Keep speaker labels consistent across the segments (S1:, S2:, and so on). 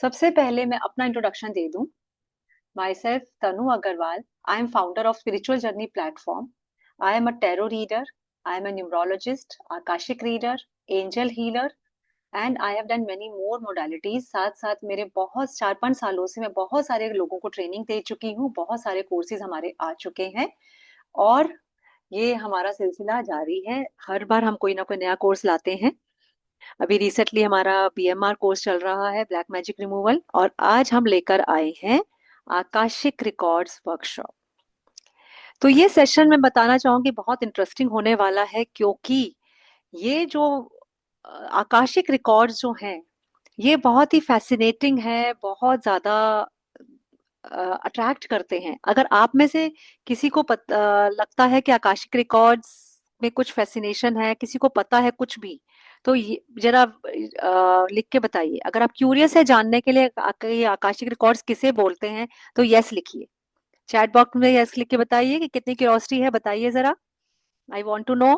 S1: सबसे पहले मैं अपना इंट्रोडक्शन दे दूं। Myself Tanu Agarwal. I am founder of spiritual journey platform. I am a tarot reader. I am a numerologist, akashic reader, angel healer and I have done many more modalities. साथ साथ मेरे बहुत 4-5 सालों से मैं बहुत सारे लोगों को ट्रेनिंग दे चुकी हूँ। बहुत सारे कोर्सेज हमारे आ चुके हैं और ये हमारा सिलसिला जारी है। हर बार हम कोई ना कोई नया कोर्स लाते हैं। अभी रिसेंटली हमारा बीएमआर कोर्स चल रहा है, ब्लैक मैजिक रिमूवल, और आज हम लेकर आए हैं आकाशिक रिकॉर्ड्स वर्कशॉप। तो ये सेशन मैं बताना चाहूंगी बहुत इंटरेस्टिंग होने वाला है, क्योंकि ये जो आकाशिक रिकॉर्ड्स जो हैं ये बहुत ही फैसिनेटिंग है, बहुत ज्यादा अट्रैक्ट करते हैं। अगर आप में से किसी को लगता है कि आकाशिक रिकॉर्ड्स में कुछ फैसिनेशन है, किसी को पता है कुछ भी, तो ये जरा लिख के बताइए। अगर आप क्यूरियस है जानने के लिए ये आकाशिक रिकॉर्ड्स किसे बोलते हैं, तो यस लिखिए। चैट बॉक्स में यस लिख के बताइए कि कितनी क्यूरियोसिटी है, बताइए जरा। I want to know.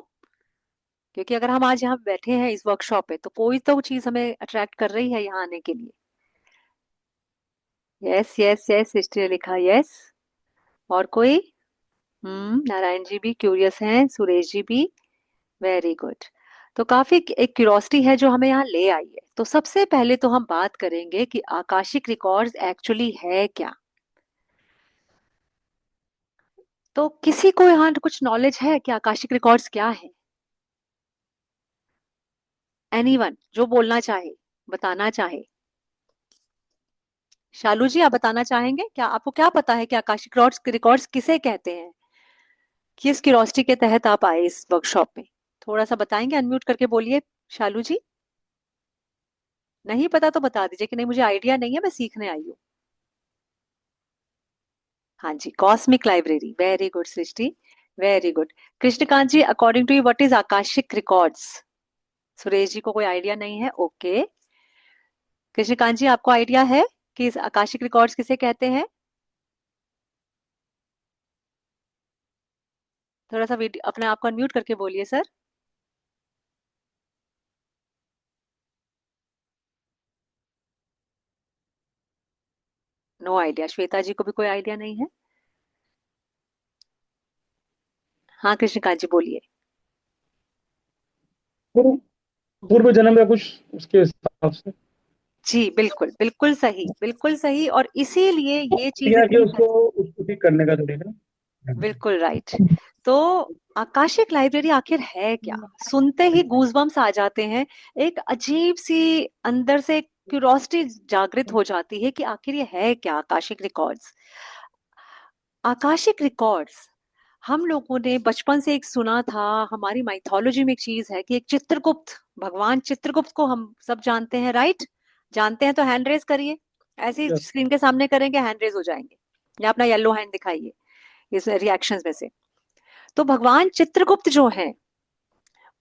S1: क्योंकि अगर हम आज यहाँ बैठे हैं इस वर्कशॉप पे, तो कोई तो चीज हमें अट्रैक्ट कर रही है यहाँ आने के लिए। यस यस यस, हिस्ट्री लिखा, यस। और कोई? नारायण जी भी क्यूरियस हैं, सुरेश जी भी। Very good. तो काफी एक क्यूरियोसिटी है जो हमें यहाँ ले आई है। तो सबसे पहले तो हम बात करेंगे कि आकाशिक रिकॉर्ड्स एक्चुअली है क्या। तो किसी को यहाँ कुछ नॉलेज है कि आकाशिक रिकॉर्ड्स क्या है? एनीवन जो बोलना चाहे, बताना चाहे। शालू जी, आप बताना चाहेंगे क्या? आपको क्या पता है कि आकाशिक रिकॉर्ड्स रिकॉर्ड्स किसे कहते हैं? किस क्यूरियोसिटी के तहत आप आए इस वर्कशॉप में? थोड़ा सा बताएंगे, अनम्यूट करके बोलिए शालू जी। नहीं पता तो बता दीजिए कि नहीं मुझे आइडिया नहीं है, मैं सीखने आई हूँ। हाँ जी, cosmic library, very good Srishti, very good. Krishnakant ji, according to you what is akashic records? Suresh ji को कोई आइडिया नहीं है, ओके। कृष्णकांत जी, आपको आइडिया है कि इस आकाशिक रिकॉर्ड्स किसे कहते हैं? थोड़ा सा वीडियो अपने आप को अनम्यूट करके बोलिए sir. No idea. Shweta ji को भी कोई आइडिया नहीं है? हाँ कृष्णकांत जी बोलिए।
S2: पूर्व पूर्व जन्म या कुछ उसके हिसाब से।
S1: जी बिल्कुल, बिल्कुल सही, बिल्कुल सही। और इसीलिए ये चीज
S2: या कि
S1: इतनी
S2: उसको ठीक करने का तरीका।
S1: बिल्कुल राइट। तो आकाशिक लाइब्रेरी आखिर है क्या? सुनते ही गूजबम्स आ जाते हैं। एक अजीब सी अंदर से क्यूरोसिटी जागृत हो जाती है कि आखिर ये है क्या आकाशिक रिकॉर्ड्स। आकाशिक रिकॉर्ड्स हम लोगों ने बचपन से एक सुना था। हमारी माइथोलॉजी में एक चीज है कि एक चित्रगुप्त, भगवान चित्रगुप्त को हम सब जानते हैं, राइट? जानते हैं तो हैंड रेज करिए। ऐसे ही
S2: यस।
S1: स्क्रीन के सामने करेंगे हैंड रेज हो जाएंगे, या अपना येलो हैंड दिखाइए इस रिएक्शंस में से। तो भगवान चित्रगुप्त जो हैं,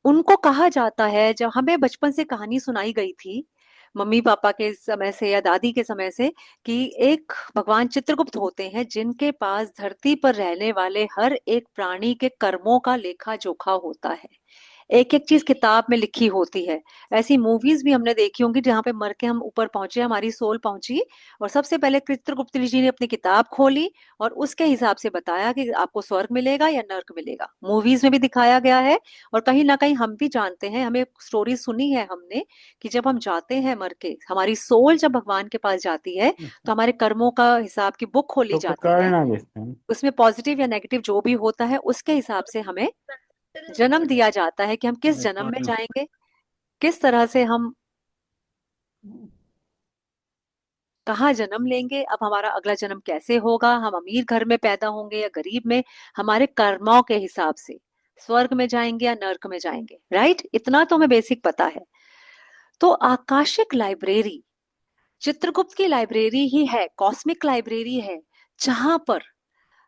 S1: उनको कहा जाता है, जब हमें बचपन से कहानी सुनाई गई थी मम्मी पापा के समय से या दादी के समय से, कि एक भगवान चित्रगुप्त होते हैं जिनके पास धरती पर रहने वाले हर एक प्राणी के कर्मों का लेखा जोखा होता है। एक एक चीज किताब में लिखी होती है। ऐसी मूवीज भी हमने देखी होंगी जहां पे मर के हम ऊपर पहुंचे, हमारी सोल पहुंची, और सबसे पहले चित्रगुप्त जी ने अपनी किताब खोली और उसके हिसाब से बताया कि आपको स्वर्ग मिलेगा या नर्क मिलेगा। मूवीज में भी दिखाया गया है। और कहीं ना कहीं हम भी जानते हैं, हमें स्टोरी सुनी है हमने, कि जब हम जाते हैं मर के, हमारी सोल जब भगवान के पास जाती है, तो हमारे कर्मों का हिसाब की बुक खोली
S2: तो
S1: जाती है।
S2: करना देते हैं।
S1: उसमें पॉजिटिव या नेगेटिव जो भी होता है उसके हिसाब से हमें जन्म दिया जाता है कि हम किस जन्म में जाएंगे, किस तरह से हम कहाँ जन्म लेंगे, अब हमारा अगला जन्म कैसे होगा, हम अमीर घर में पैदा होंगे या गरीब में, हमारे कर्मों के हिसाब से स्वर्ग में जाएंगे या नर्क में जाएंगे, राइट? इतना तो हमें बेसिक पता है। तो आकाशिक लाइब्रेरी चित्रगुप्त की लाइब्रेरी ही है, कॉस्मिक लाइब्रेरी है, जहां पर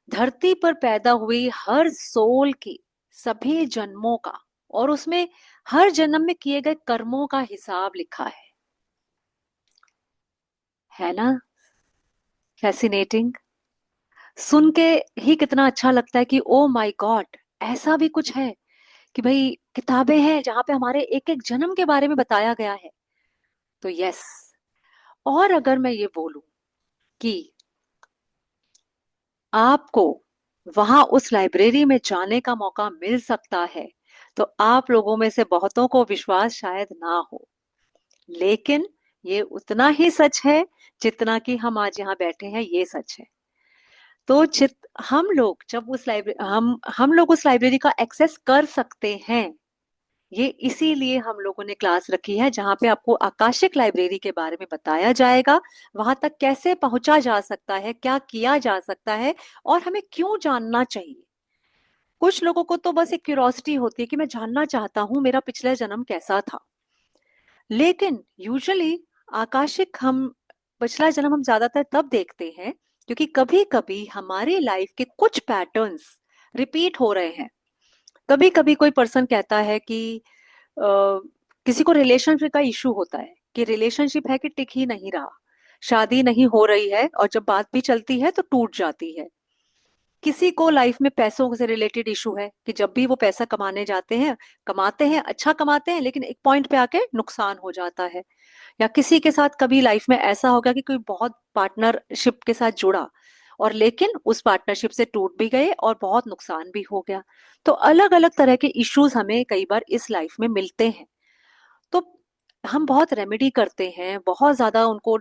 S1: धरती पर पैदा हुई हर सोल की सभी जन्मों का, और उसमें हर जन्म में किए गए कर्मों का हिसाब लिखा है ना? फैसिनेटिंग। सुन के ही कितना अच्छा लगता है कि ओ माय गॉड, ऐसा भी कुछ है कि भाई किताबें हैं जहां पे हमारे एक एक जन्म के बारे में बताया गया है। तो यस, और अगर मैं ये बोलूं कि आपको वहां उस लाइब्रेरी में जाने का मौका मिल सकता है, तो आप लोगों में से बहुतों को विश्वास शायद ना हो, लेकिन ये उतना ही सच है जितना कि हम आज यहाँ बैठे हैं ये सच है। तो जित हम लोग जब उस लाइब्रेरी हम लोग उस लाइब्रेरी का एक्सेस कर सकते हैं, ये इसीलिए हम लोगों ने क्लास रखी है जहाँ पे आपको आकाशिक लाइब्रेरी के बारे में बताया जाएगा, वहां तक कैसे पहुंचा जा सकता है, क्या किया जा सकता है, और हमें क्यों जानना चाहिए। कुछ लोगों को तो बस एक क्यूरोसिटी होती है कि मैं जानना चाहता हूँ मेरा पिछला जन्म कैसा था, लेकिन यूजुअली आकाशिक हम पिछला जन्म हम ज्यादातर तब देखते हैं क्योंकि कभी कभी हमारी लाइफ के कुछ पैटर्न्स रिपीट हो रहे हैं। कभी कभी कोई पर्सन कहता है कि अ, किसी को रिलेशनशिप का इशू होता है कि रिलेशनशिप है कि टिक ही नहीं रहा, शादी नहीं हो रही है, और जब बात भी चलती है तो टूट जाती है। किसी को लाइफ में पैसों से रिलेटेड इशू है कि जब भी वो पैसा कमाने जाते हैं, कमाते हैं, अच्छा कमाते हैं, लेकिन एक पॉइंट पे आके नुकसान हो जाता है। या किसी के साथ कभी लाइफ में ऐसा होगा कि कोई बहुत पार्टनरशिप के साथ जुड़ा और लेकिन उस पार्टनरशिप से टूट भी गए और बहुत नुकसान भी हो गया। तो अलग अलग तरह के इश्यूज हमें कई बार इस लाइफ में मिलते हैं। तो हम बहुत रेमेडी करते हैं, बहुत ज्यादा उनको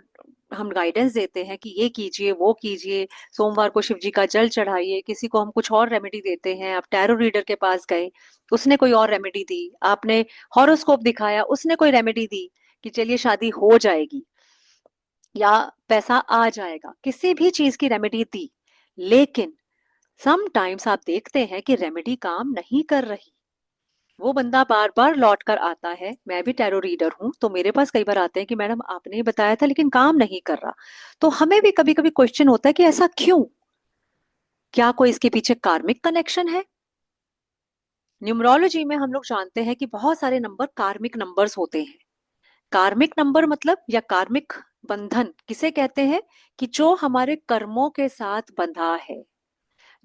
S1: हम गाइडेंस देते हैं कि ये कीजिए वो कीजिए, सोमवार को शिव जी का जल चढ़ाइए। किसी को हम कुछ और रेमेडी देते हैं, आप टैरो रीडर के पास गए, उसने कोई और रेमेडी दी, आपने हॉरोस्कोप दिखाया, उसने कोई रेमेडी दी कि चलिए शादी हो जाएगी या पैसा आ जाएगा, किसी भी चीज की रेमेडी दी, लेकिन समटाइम्स आप देखते हैं कि रेमेडी काम नहीं कर रही। वो बंदा बार बार लौट कर आता है, मैं भी टैरो रीडर हूं तो मेरे पास कई बार आते हैं कि मैडम आपने ही बताया था लेकिन काम नहीं कर रहा। तो हमें भी कभी कभी क्वेश्चन होता है कि ऐसा क्यों, क्या कोई इसके पीछे कार्मिक कनेक्शन है। न्यूमरोलॉजी में हम लोग जानते हैं कि बहुत सारे नंबर कार्मिक नंबर्स होते हैं। कार्मिक नंबर मतलब या कार्मिक बंधन किसे कहते हैं, कि जो हमारे कर्मों के साथ बंधा है,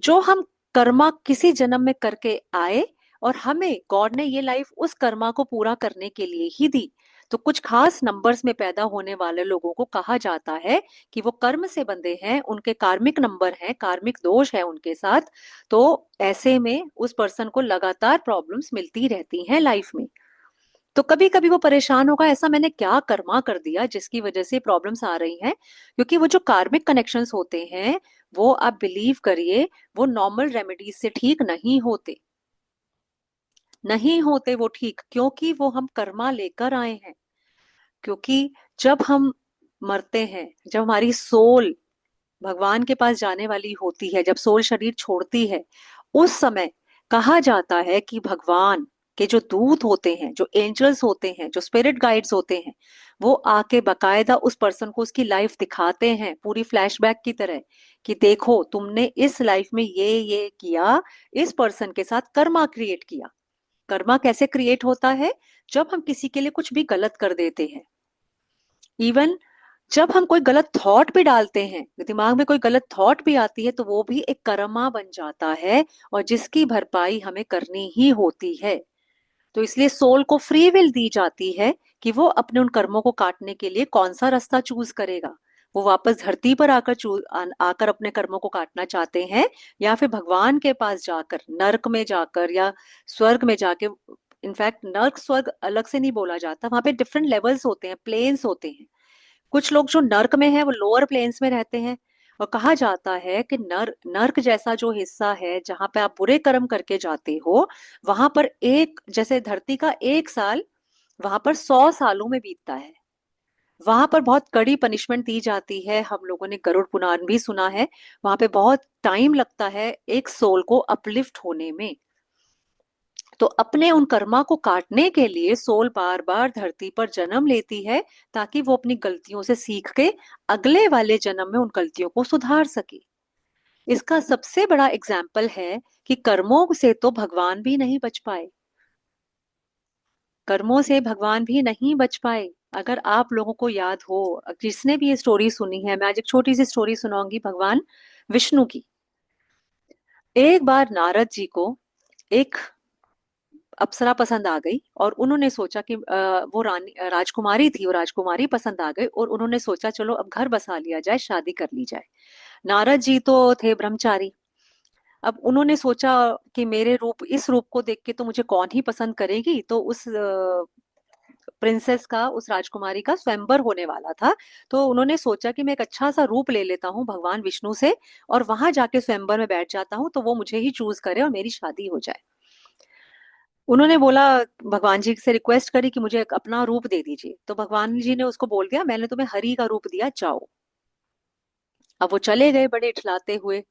S1: जो हम कर्मा किसी जन्म में करके आए और हमें गॉड ने ये लाइफ उस कर्मा को पूरा करने के लिए ही दी। तो कुछ खास नंबर्स में पैदा होने वाले लोगों को कहा जाता है कि वो कर्म से बंधे हैं, उनके कार्मिक नंबर हैं, कार्मिक दोष है उनके साथ। तो ऐसे में उस पर्सन को लगातार प्रॉब्लम्स मिलती रहती हैं लाइफ में। तो कभी कभी वो परेशान होगा ऐसा मैंने क्या कर्मा कर दिया जिसकी वजह से प्रॉब्लम्स आ रही हैं, क्योंकि वो जो कार्मिक कनेक्शंस होते हैं वो आप बिलीव करिए वो नॉर्मल रेमेडीज से ठीक नहीं होते। नहीं होते वो ठीक, क्योंकि वो हम कर्मा लेकर आए हैं। क्योंकि जब हम मरते हैं, जब हमारी सोल भगवान के पास जाने वाली होती है, जब सोल शरीर छोड़ती है, उस समय कहा जाता है कि भगवान के जो दूत होते हैं, जो एंजल्स होते हैं, जो स्पिरिट गाइड्स होते हैं, वो आके बकायदा उस पर्सन को उसकी लाइफ दिखाते हैं पूरी फ्लैशबैक की तरह कि देखो तुमने इस लाइफ में ये किया, इस पर्सन के साथ कर्मा क्रिएट किया। कर्मा कैसे क्रिएट होता है, जब हम किसी के लिए कुछ भी गलत कर देते हैं, इवन जब हम कोई गलत थॉट भी डालते हैं, दिमाग में कोई गलत थॉट भी आती है, तो वो भी एक कर्मा बन जाता है और जिसकी भरपाई हमें करनी ही होती है। तो इसलिए सोल को फ्री विल दी जाती है कि वो अपने उन कर्मों को काटने के लिए कौन सा रास्ता चूज करेगा। वो वापस धरती पर आकर आकर अपने कर्मों को काटना चाहते हैं, या फिर भगवान के पास जाकर नर्क में जाकर या स्वर्ग में जाके। इनफैक्ट नर्क स्वर्ग अलग से नहीं बोला जाता, वहां पे डिफरेंट लेवल्स होते हैं, प्लेन्स होते हैं। कुछ लोग जो नर्क में है वो लोअर प्लेन्स में रहते हैं। और कहा जाता है कि नर्क जैसा जो हिस्सा है जहां पे आप बुरे कर्म करके जाते हो, वहां पर एक जैसे धरती का एक साल वहां पर 100 सालों में बीतता है। वहां पर बहुत कड़ी पनिशमेंट दी जाती है, हम लोगों ने गरुड़ पुराण भी सुना है। वहां पे बहुत टाइम लगता है एक सोल को अपलिफ्ट होने में। तो अपने उन कर्मा को काटने के लिए सोल बार बार धरती पर जन्म लेती है, ताकि वो अपनी गलतियों से सीख के अगले वाले जन्म में उन गलतियों को सुधार सके। इसका सबसे बड़ा एग्जाम्पल है कि कर्मों से तो भगवान भी नहीं बच पाए, कर्मों से भगवान भी नहीं बच पाए। अगर आप लोगों को याद हो, जिसने भी ये स्टोरी सुनी है, मैं आज एक छोटी सी स्टोरी सुनाऊंगी भगवान विष्णु की। एक बार नारद जी को एक अप्सरा पसंद आ गई और उन्होंने सोचा कि वो रानी राजकुमारी थी, वो राजकुमारी पसंद आ गई और उन्होंने सोचा चलो अब घर बसा लिया जाए, शादी कर ली जाए। नारद जी तो थे ब्रह्मचारी। अब उन्होंने सोचा कि मेरे रूप, इस रूप को देख के तो मुझे कौन ही पसंद करेगी, तो उस प्रिंसेस का, उस राजकुमारी का स्वयंवर होने वाला था। तो उन्होंने सोचा कि मैं एक अच्छा सा रूप ले लेता हूँ भगवान विष्णु से और वहां जाके स्वयंवर में बैठ जाता हूँ, तो वो मुझे ही चूज करे और मेरी शादी हो जाए। उन्होंने बोला, भगवान जी से रिक्वेस्ट करी कि मुझे एक अपना रूप दे दीजिए। तो भगवान जी ने उसको बोल दिया, मैंने तुम्हें हरि का रूप दिया, जाओ। अब वो चले गए बड़े इठलाते हुए।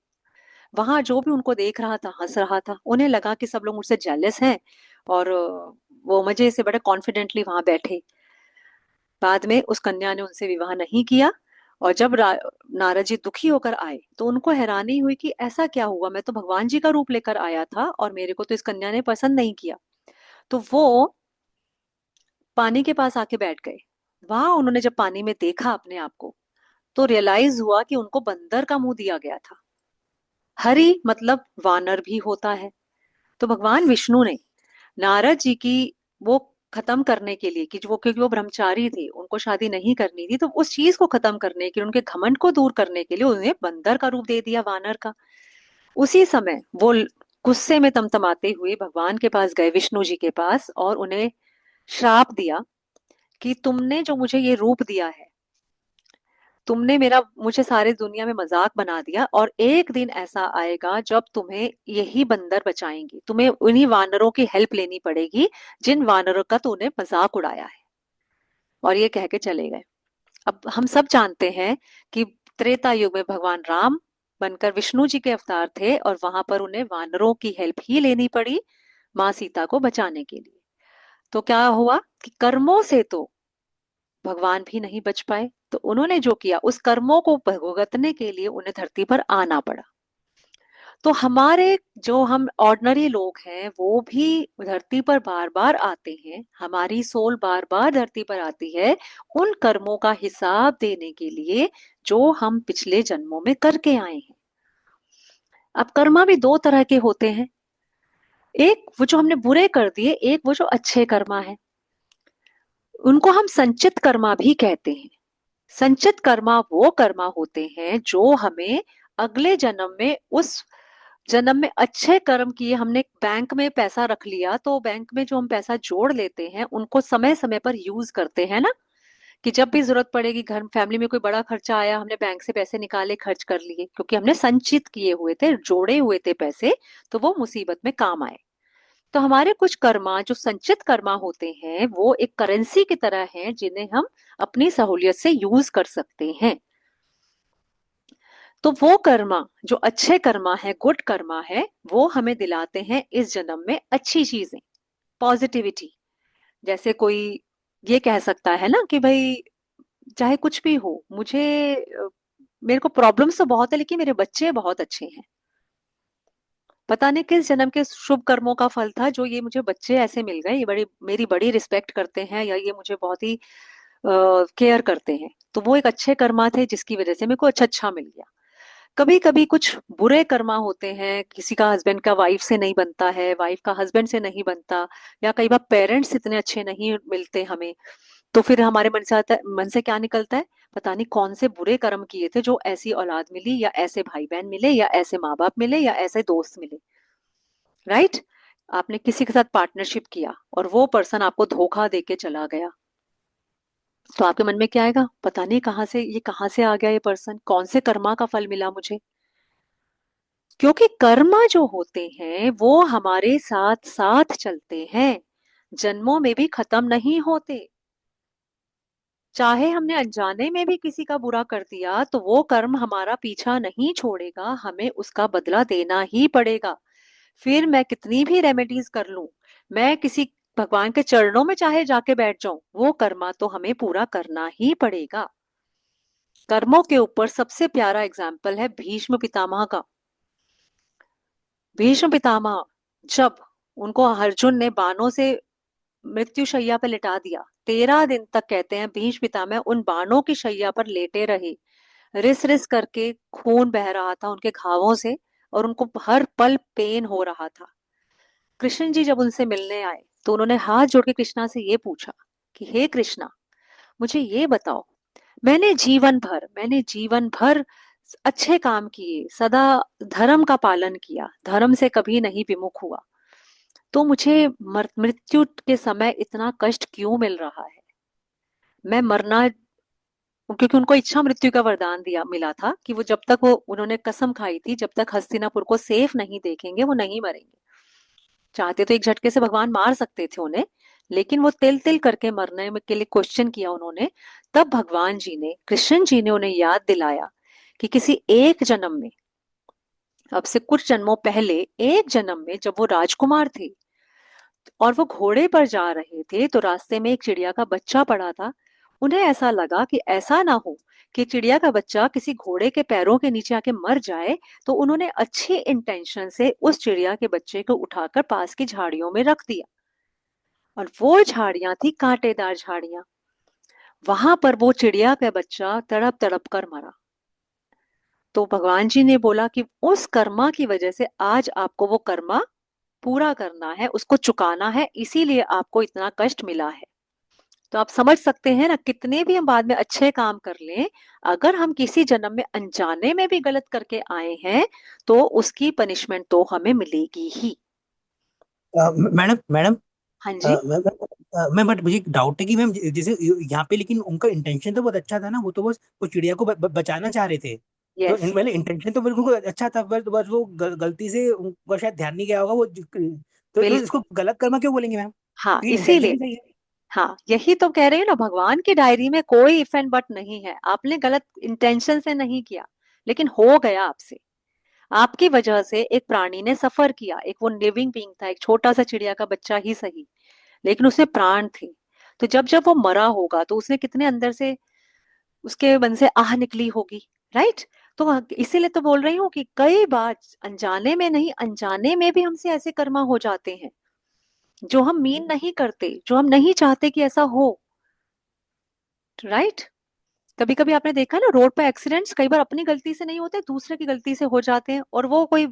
S1: वहां जो भी उनको देख रहा था हंस रहा था, उन्हें लगा कि सब लोग मुझसे जेलस हैं। और वो मजे से बड़े कॉन्फिडेंटली वहां बैठे। बाद में उस कन्या ने उनसे विवाह नहीं किया। और जब नारद जी दुखी होकर आए तो उनको हैरानी हुई कि ऐसा क्या हुआ, मैं तो भगवान जी का रूप लेकर आया था और मेरे को तो इस कन्या ने पसंद नहीं किया। तो वो पानी के पास आके बैठ गए। वहां उन्होंने जब पानी में देखा अपने आप को, तो रियलाइज हुआ कि उनको बंदर का मुंह दिया गया था। हरि मतलब वानर भी होता है। तो भगवान विष्णु ने नारद जी की वो खत्म करने के लिए, कि जो वो, क्योंकि वो ब्रह्मचारी थे, उनको शादी नहीं करनी थी, तो उस चीज को खत्म करने के लिए, उनके घमंड को दूर करने के लिए उन्हें बंदर का रूप दे दिया, वानर का। उसी समय वो गुस्से में तमतमाते हुए भगवान के पास गए, विष्णु जी के पास, और उन्हें श्राप दिया कि तुमने जो मुझे ये रूप दिया है, तुमने मेरा, मुझे सारे दुनिया में मजाक बना दिया, और एक दिन ऐसा आएगा जब तुम्हें यही बंदर बचाएंगे, तुम्हें उन्हीं वानरों की हेल्प लेनी पड़ेगी जिन वानरों का तूने मजाक उड़ाया है। और ये कह के चले गए। अब हम सब जानते हैं कि त्रेता युग में भगवान राम बनकर विष्णु जी के अवतार थे और वहां पर उन्हें वानरों की हेल्प ही लेनी पड़ी माँ सीता को बचाने के लिए। तो क्या हुआ कि कर्मों से तो भगवान भी नहीं बच पाए, तो उन्होंने जो किया उस कर्मों को भुगतने के लिए उन्हें धरती पर आना पड़ा। तो हमारे, जो हम ऑर्डिनरी लोग हैं, वो भी धरती पर बार बार आते हैं, हमारी सोल बार बार धरती पर आती है उन कर्मों का हिसाब देने के लिए जो हम पिछले जन्मों में करके आए हैं। अब कर्मा भी दो तरह के होते हैं, एक वो जो हमने बुरे कर दिए, एक वो जो अच्छे कर्मा है। उनको हम संचित कर्मा भी कहते हैं। संचित कर्मा वो कर्मा होते हैं जो हमें अगले जन्म में, उस जन्म में अच्छे कर्म किए, हमने बैंक में पैसा रख लिया, तो बैंक में जो हम पैसा जोड़ लेते हैं उनको समय समय पर यूज करते हैं ना, कि जब भी जरूरत पड़ेगी, घर फैमिली में कोई बड़ा खर्चा आया, हमने बैंक से पैसे निकाले, खर्च कर लिए, क्योंकि हमने संचित किए हुए थे, जोड़े हुए थे पैसे, तो वो मुसीबत में काम आए। तो हमारे कुछ कर्मा जो संचित कर्मा होते हैं वो एक करेंसी की तरह हैं जिन्हें हम अपनी सहूलियत से यूज कर सकते हैं। तो वो कर्मा जो अच्छे कर्मा है, गुड कर्मा है, वो हमें दिलाते हैं इस जन्म में अच्छी चीजें, पॉजिटिविटी। जैसे कोई ये कह सकता है ना कि भाई चाहे कुछ भी हो, मेरे को प्रॉब्लम्स तो बहुत है लेकिन मेरे बच्चे बहुत अच्छे हैं। पता नहीं किस जन्म के शुभ कर्मों का फल था जो ये मुझे बच्चे ऐसे मिल गए, ये बड़ी, मेरी बड़ी रिस्पेक्ट करते हैं, या ये मुझे बहुत ही केयर करते हैं। तो वो एक अच्छे कर्मा थे जिसकी वजह से मेरे को अच्छा अच्छा मिल गया। कभी कभी कुछ बुरे कर्मा होते हैं, किसी का हस्बैंड का वाइफ से नहीं बनता है, वाइफ का हस्बैंड से नहीं बनता, या कई बार पेरेंट्स इतने अच्छे नहीं मिलते हमें। तो फिर हमारे मन से आता है, मन से क्या निकलता है, पता नहीं कौन से बुरे कर्म किए थे जो ऐसी औलाद मिली, या ऐसे भाई बहन मिले, या ऐसे माँ बाप मिले, या ऐसे दोस्त मिले। राइट। आपने किसी के साथ पार्टनरशिप किया और वो पर्सन आपको धोखा दे के चला गया, तो आपके मन में क्या आएगा, पता नहीं कहाँ से, ये कहाँ से आ गया, ये पर्सन कौन से कर्मा का फल मिला मुझे। क्योंकि कर्मा जो होते हैं वो हमारे साथ साथ चलते हैं, जन्मों में भी खत्म नहीं होते। चाहे हमने अनजाने में भी किसी का बुरा कर दिया, तो वो कर्म हमारा पीछा नहीं छोड़ेगा, हमें उसका बदला देना ही पड़ेगा। फिर मैं कितनी भी रेमेडीज कर लूं, मैं किसी भगवान के चरणों में चाहे जाके बैठ जाऊं, वो कर्मा तो हमें पूरा करना ही पड़ेगा। कर्मों के ऊपर सबसे प्यारा एग्जाम्पल है भीष्म पितामह का। भीष्म पितामह, जब उनको अर्जुन ने बाणों से मृत्यु शैया पर लिटा दिया, 13 दिन तक कहते हैं भीष्म पितामह उन बाणों की शैया पर लेटे रहे, रिस रिस करके खून बह रहा था उनके घावों से, और उनको हर पल पेन हो रहा था। कृष्ण जी जब उनसे मिलने आए तो उन्होंने हाथ जोड़ के कृष्णा से ये पूछा कि हे कृष्णा, मुझे ये बताओ, मैंने जीवन भर अच्छे काम किए, सदा धर्म का पालन किया, धर्म से कभी नहीं विमुख हुआ, तो मुझे मृत्यु के समय इतना कष्ट क्यों मिल रहा है? मैं मरना, क्योंकि उनको इच्छा मृत्यु का वरदान दिया मिला था कि वो जब तक वो उन्होंने कसम खाई थी, जब तक हस्तिनापुर को सेफ नहीं देखेंगे वो नहीं मरेंगे। चाहते तो एक झटके से भगवान मार सकते थे उन्हें, लेकिन वो तिल तिल करके मरने के लिए क्वेश्चन किया उन्होंने। तब भगवान जी ने, कृष्ण जी ने उन्हें याद दिलाया कि किसी एक जन्म में, अब से कुछ जन्मों पहले, एक जन्म में जब वो राजकुमार थे और वो घोड़े पर जा रहे थे तो रास्ते में एक चिड़िया का बच्चा पड़ा था। उन्हें ऐसा लगा कि ऐसा ना हो कि चिड़िया का बच्चा किसी घोड़े के पैरों के नीचे आके मर जाए, तो उन्होंने अच्छी इंटेंशन से उस चिड़िया के बच्चे को उठाकर पास की झाड़ियों में रख दिया। और वो झाड़ियां थी कांटेदार झाड़ियां। वहां पर वो चिड़िया का बच्चा तड़प तड़प कर मरा। तो भगवान जी ने बोला कि उस कर्मा की वजह से आज आपको वो कर्मा पूरा करना है, उसको चुकाना है, इसीलिए आपको इतना कष्ट मिला है। तो आप समझ सकते हैं ना, कितने भी हम बाद में अच्छे काम कर लें, अगर हम किसी जन्म में अनजाने में भी गलत करके आए हैं तो उसकी पनिशमेंट तो हमें मिलेगी ही।
S3: मैडम मैडम
S1: हाँ जी।
S3: मैं बट मुझे एक डाउट है कि मैम जैसे यहाँ पे, लेकिन उनका इंटेंशन तो बहुत अच्छा था ना, वो तो बस वो चिड़िया को बचाना चाह रहे थे। तो
S1: यस
S3: पहले
S1: यस।
S3: इंटेंशन तो बिल्कुल अच्छा था, बस वो गलती से उनको शायद ध्यान नहीं गया होगा वो तो इसको
S1: बिल्कुल।
S3: गलत कर्मा क्यों बोलेंगे मैम?
S1: हाँ
S3: क्योंकि इंटेंशन
S1: इसीलिए,
S3: ही सही है।
S1: हाँ यही तो कह रही हूँ ना, भगवान की डायरी में कोई इफ एंड बट नहीं है। आपने गलत इंटेंशन से नहीं किया, लेकिन हो गया आपसे। आपकी वजह से एक प्राणी ने सफर किया, एक वो लिविंग बीइंग था, एक छोटा सा चिड़िया का बच्चा ही सही, लेकिन उसमें प्राण थे। तो जब जब वो मरा होगा तो उसने कितने अंदर से, उसके मन से आह निकली होगी, राइट? तो इसीलिए तो बोल रही हूँ कि कई बार अनजाने में नहीं, अनजाने में भी हमसे ऐसे कर्मा हो जाते हैं जो हम मीन नहीं करते, जो हम नहीं चाहते कि ऐसा हो, राइट? कभी कभी आपने देखा ना, रोड पे एक्सीडेंट्स कई बार अपनी गलती से नहीं होते, दूसरे की गलती से हो जाते हैं। और वो कोई,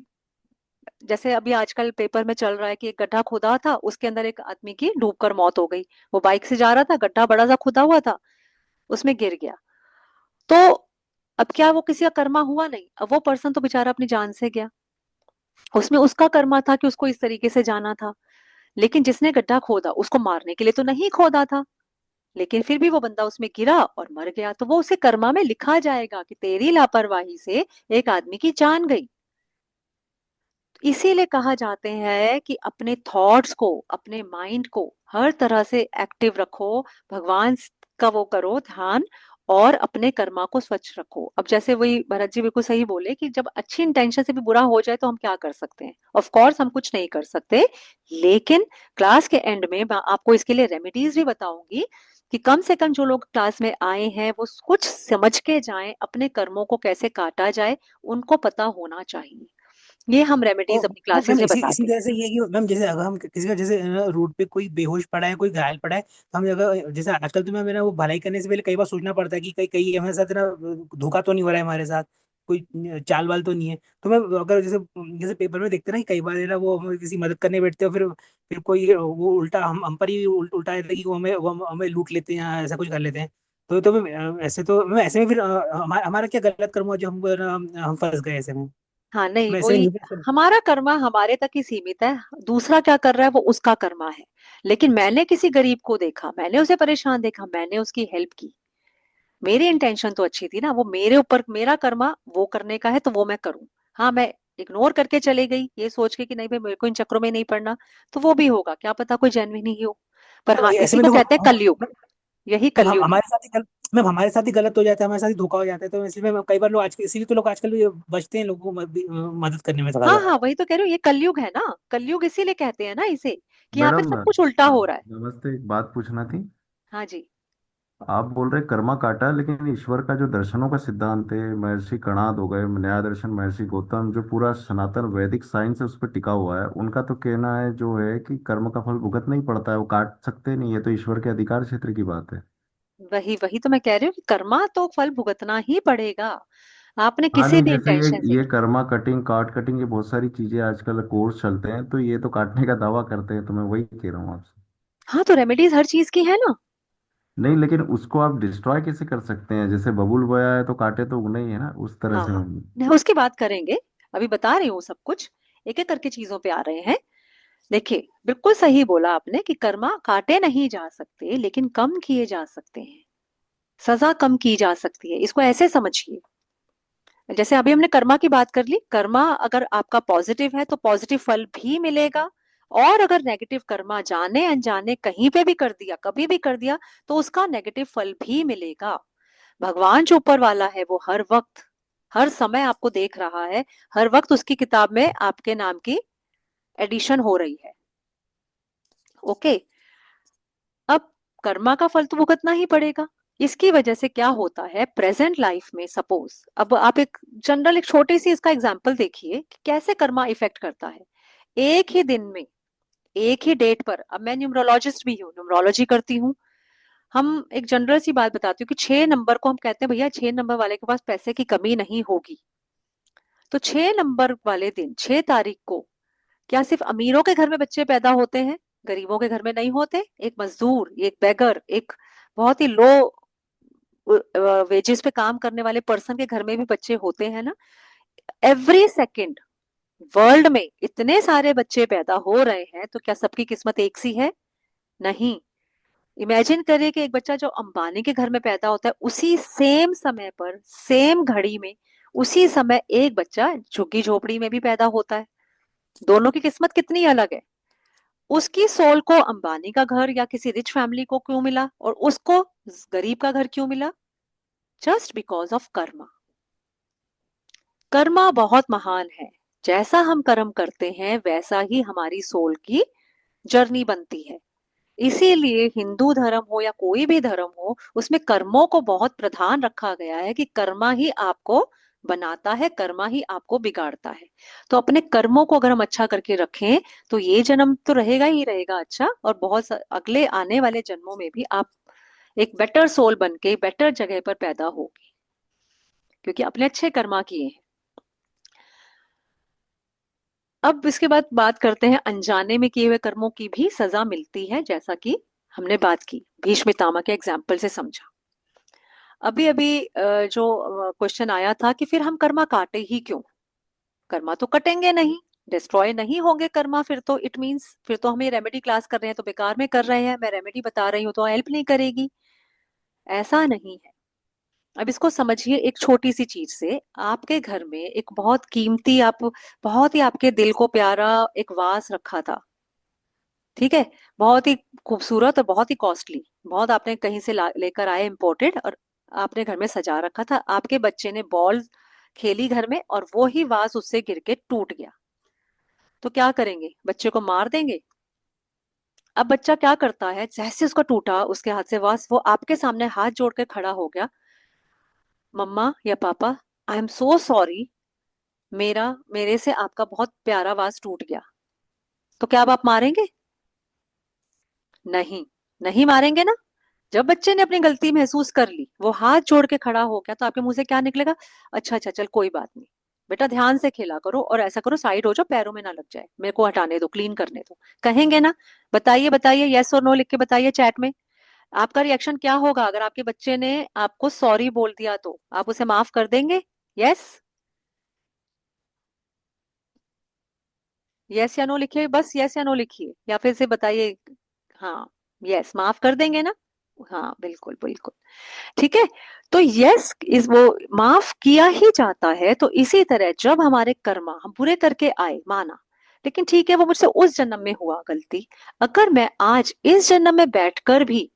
S1: जैसे अभी आजकल पेपर में चल रहा है कि एक गड्ढा खुदा था, उसके अंदर एक आदमी की डूबकर मौत हो गई। वो बाइक से जा रहा था, गड्ढा बड़ा सा खुदा हुआ था, उसमें गिर गया। तो अब क्या वो किसी का कर्मा हुआ? नहीं, अब वो पर्सन तो बेचारा अपनी जान से गया, उसमें उसका कर्मा था कि उसको इस तरीके से जाना था। लेकिन जिसने गड्ढा खोदा उसको मारने के लिए तो नहीं खोदा था, लेकिन फिर भी वो बंदा उसमें गिरा और मर गया, तो वो उसे कर्मा में लिखा जाएगा कि तेरी लापरवाही से एक आदमी की जान गई। इसीलिए कहा जाते हैं कि अपने थॉट्स को, अपने माइंड को हर तरह से एक्टिव रखो, भगवान का वो करो ध्यान, और अपने कर्मा को स्वच्छ रखो। अब जैसे वही भरत जी बिल्कुल सही बोले कि जब अच्छी इंटेंशन से भी बुरा हो जाए तो हम क्या कर सकते हैं? ऑफ कोर्स हम कुछ नहीं कर सकते, लेकिन क्लास के एंड में मैं आपको इसके लिए रेमेडीज भी बताऊंगी कि कम से कम जो लोग क्लास में आए हैं वो कुछ समझ के जाएं, अपने कर्मों को कैसे काटा जाए उनको पता होना चाहिए। ये हम
S3: तो
S1: रेमेडीज अपनी
S3: मैम
S1: क्लासेस में
S3: इसी इसी
S1: बताते हैं।
S3: तरह से ये है कि मैम, जैसे अगर हम किसी का, जैसे रोड पे कोई बेहोश पड़ा है, कोई घायल पड़ा है, तो हम अगर जैसे आजकल तो मैं मेरा वो भलाई करने से पहले कई बार सोचना पड़ता है कि कहीं कहीं हमारे साथ ना धोखा तो नहीं हो रहा है, हमारे साथ कोई चाल वाल तो नहीं है। तो मैं अगर जैसे जैसे पेपर में देखते हैं ना, कई बार है ना वो हम किसी मदद करने बैठते हैं, फिर कोई वो उल्टा हम पर ही उल्टा रहता है कि वो हमें लूट लेते हैं या ऐसा कुछ कर लेते हैं। तो मैं ऐसे में फिर हमारा क्या गलत कर्म हुआ जो हम फंस गए ऐसे में?
S1: हाँ नहीं,
S3: मैं ऐसे
S1: वही,
S3: में
S1: हमारा कर्मा हमारे तक ही सीमित है, दूसरा क्या कर रहा है वो उसका कर्मा है। लेकिन मैंने किसी गरीब को देखा, मैंने उसे परेशान देखा, मैंने उसकी हेल्प की, मेरी इंटेंशन तो अच्छी थी ना, वो मेरे ऊपर मेरा कर्मा वो करने का है तो वो मैं करूं। हाँ, मैं इग्नोर करके चले गई ये सोच के कि नहीं भाई मेरे को इन चक्रों में नहीं पड़ना, तो वो भी होगा, क्या पता कोई जेन्युइन ही हो। पर हाँ,
S3: ऐसे
S1: इसी
S3: में
S1: को
S3: देखो
S1: कहते हैं कलयुग, यही
S3: मैम
S1: कलयुग है।
S3: हमारे साथ ही मैम हमारे साथ ही गलत हो जाता है, हमारे साथ ही धोखा हो जाता है, तो इसलिए मैम कई बार लोग आज, इसीलिए तो लोग आजकल ये बचते हैं लोगों को मदद करने में ज्यादा
S1: हाँ हाँ,
S3: ज्यादा।
S1: वही तो कह रही हूँ, ये कलयुग है ना, कलयुग इसीलिए कहते हैं ना इसे, कि यहाँ पे
S4: मैडम,
S1: सब कुछ उल्टा हो रहा है।
S4: नमस्ते, एक बात पूछना थी।
S1: हाँ जी।
S4: आप बोल रहे कर्मा काटा, लेकिन ईश्वर का जो दर्शनों का सिद्धांत है, महर्षि कणाद हो गए, न्याय दर्शन महर्षि गौतम, जो पूरा सनातन वैदिक साइंस है उस पर टिका हुआ है, उनका तो कहना है जो है कि कर्म का फल भुगतना ही पड़ता है, वो काट सकते नहीं है, तो ईश्वर के अधिकार क्षेत्र की बात है।
S1: वही वही तो मैं कह रही हूँ कि कर्मा तो फल भुगतना ही पड़ेगा। आपने
S4: हाँ
S1: किसी
S4: नहीं,
S1: भी
S4: जैसे
S1: इंटेंशन से
S4: ये
S1: की।
S4: कर्मा कटिंग, कार्ड कटिंग, ये बहुत सारी चीजें आजकल कोर्स चलते हैं, तो ये तो काटने का दावा करते हैं, तो मैं वही कह रहा हूँ आपसे।
S1: हाँ, तो रेमेडीज हर चीज की है ना।
S4: नहीं, लेकिन उसको आप डिस्ट्रॉय कैसे कर सकते हैं? जैसे बबूल बोया है तो कांटे तो उगने ही है ना, उस तरह
S1: हाँ,
S4: से
S1: नहीं, उसकी बात करेंगे। अभी बता रही हूँ सब कुछ, एक एक करके चीजों पे आ रहे हैं। देखिए, बिल्कुल सही बोला आपने कि कर्मा काटे नहीं जा सकते, लेकिन कम किए जा सकते हैं। सजा कम की जा सकती है, इसको ऐसे समझिए। जैसे अभी हमने कर्मा की बात कर ली, कर्मा अगर आपका पॉजिटिव है तो पॉजिटिव फल भी मिलेगा, और अगर नेगेटिव कर्मा जाने अनजाने कहीं पे भी कर दिया, कभी भी कर दिया, तो उसका नेगेटिव फल भी मिलेगा। भगवान जो ऊपर वाला है वो हर वक्त, हर समय आपको देख रहा है। हर वक्त उसकी किताब में आपके नाम की एडिशन हो रही है। ओके। अब कर्मा का फल तो भुगतना ही पड़ेगा। इसकी वजह से क्या होता है प्रेजेंट लाइफ में, सपोज अब आप एक जनरल, एक छोटी सी इसका एग्जांपल देखिए कि कैसे कर्मा इफेक्ट करता है। एक ही दिन में, एक ही डेट पर, अब मैं न्यूमरोलॉजिस्ट भी हूँ, न्यूमरोलॉजी करती हूँ। हम एक जनरल सी बात बताती हूँ कि 6 नंबर को हम कहते हैं भैया 6 नंबर वाले के पास पैसे की कमी नहीं होगी। तो 6 नंबर वाले दिन, 6 तारीख को, क्या सिर्फ अमीरों के घर में बच्चे पैदा होते हैं? गरीबों के घर में नहीं होते। एक मजदूर, एक बेगर, एक बहुत ही लो वेजेस पे काम करने वाले पर्सन के घर में भी बच्चे होते हैं ना। एवरी सेकंड वर्ल्ड में इतने सारे बच्चे पैदा हो रहे हैं, तो क्या सबकी किस्मत एक सी है? नहीं। इमेजिन करिए कि एक बच्चा जो अंबानी के घर में पैदा होता है, उसी सेम समय पर, सेम घड़ी में, उसी समय एक बच्चा झुग्गी झोपड़ी में भी पैदा होता है। दोनों की किस्मत कितनी अलग है। उसकी सोल को अंबानी का घर या किसी रिच फैमिली को क्यों मिला, और उसको गरीब का घर क्यों मिला? Just because of Karma. Karma बहुत महान है। जैसा हम कर्म करते हैं वैसा ही हमारी सोल की जर्नी बनती है। इसीलिए हिंदू धर्म हो या कोई भी धर्म हो, उसमें कर्मों को बहुत प्रधान रखा गया है कि कर्मा ही आपको बनाता है, कर्मा ही आपको बिगाड़ता है। तो अपने कर्मों को अगर हम अच्छा करके रखें, तो ये जन्म तो रहेगा ही रहेगा अच्छा, और अगले आने वाले जन्मों में भी आप एक बेटर सोल बन के बेटर जगह पर पैदा होगी, क्योंकि अपने अच्छे कर्मा किए हैं। अब इसके बाद बात करते हैं, अनजाने में किए हुए कर्मों की भी सजा मिलती है, जैसा कि हमने बात की, भीष्म पितामह के एग्जाम्पल से समझा। अभी अभी जो क्वेश्चन आया था कि फिर हम कर्मा काटे ही क्यों? कर्मा तो कटेंगे नहीं, डिस्ट्रॉय नहीं होंगे कर्मा, फिर तो इट मींस फिर तो हम ये रेमेडी क्लास कर रहे हैं तो बेकार में कर रहे हैं, मैं रेमेडी बता रही हूँ तो हेल्प नहीं करेगी। ऐसा नहीं है। अब इसको समझिए एक छोटी सी चीज से। आपके घर में एक बहुत कीमती, आप बहुत ही आपके दिल को प्यारा एक वास रखा था, ठीक है? बहुत ही खूबसूरत और बहुत ही कॉस्टली, बहुत आपने कहीं से लेकर आए इम्पोर्टेड, और आपने घर में सजा रखा था। आपके बच्चे ने बॉल खेली घर में और वो ही वास उससे गिर के टूट गया, तो क्या करेंगे? बच्चे को मार देंगे? अब बच्चा क्या करता है, जैसे उसका टूटा उसके हाथ से वास, वो आपके सामने हाथ जोड़ के खड़ा हो गया, मम्मा या पापा, आई एम सो सॉरी, मेरे से आपका बहुत प्यारा वास टूट गया। तो क्या अब आप मारेंगे? नहीं, नहीं मारेंगे ना। जब बच्चे ने अपनी गलती महसूस कर ली, वो हाथ जोड़ के खड़ा हो गया, तो आपके मुंह से क्या निकलेगा? अच्छा अच्छा, चल कोई बात नहीं, बेटा ध्यान से खेला करो, और ऐसा करो साइड हो जाओ, पैरों में ना लग जाए, मेरे को हटाने दो, क्लीन करने दो, कहेंगे ना? बताइए बताइए, यस और नो लिख के बताइए चैट में। आपका रिएक्शन क्या होगा अगर आपके बच्चे ने आपको सॉरी बोल दिया? तो आप उसे माफ कर देंगे? यस, यस या नो लिखिए, बस यस या नो लिखिए, या फिर से बताइए। हाँ, यस, माफ कर देंगे ना? हाँ, बिल्कुल बिल्कुल। ठीक है। तो यस, इस वो माफ किया ही जाता है। तो इसी तरह जब हमारे कर्मा हम पूरे करके आए, माना, लेकिन ठीक है वो मुझसे उस जन्म में हुआ गलती, अगर मैं आज इस जन्म में बैठकर भी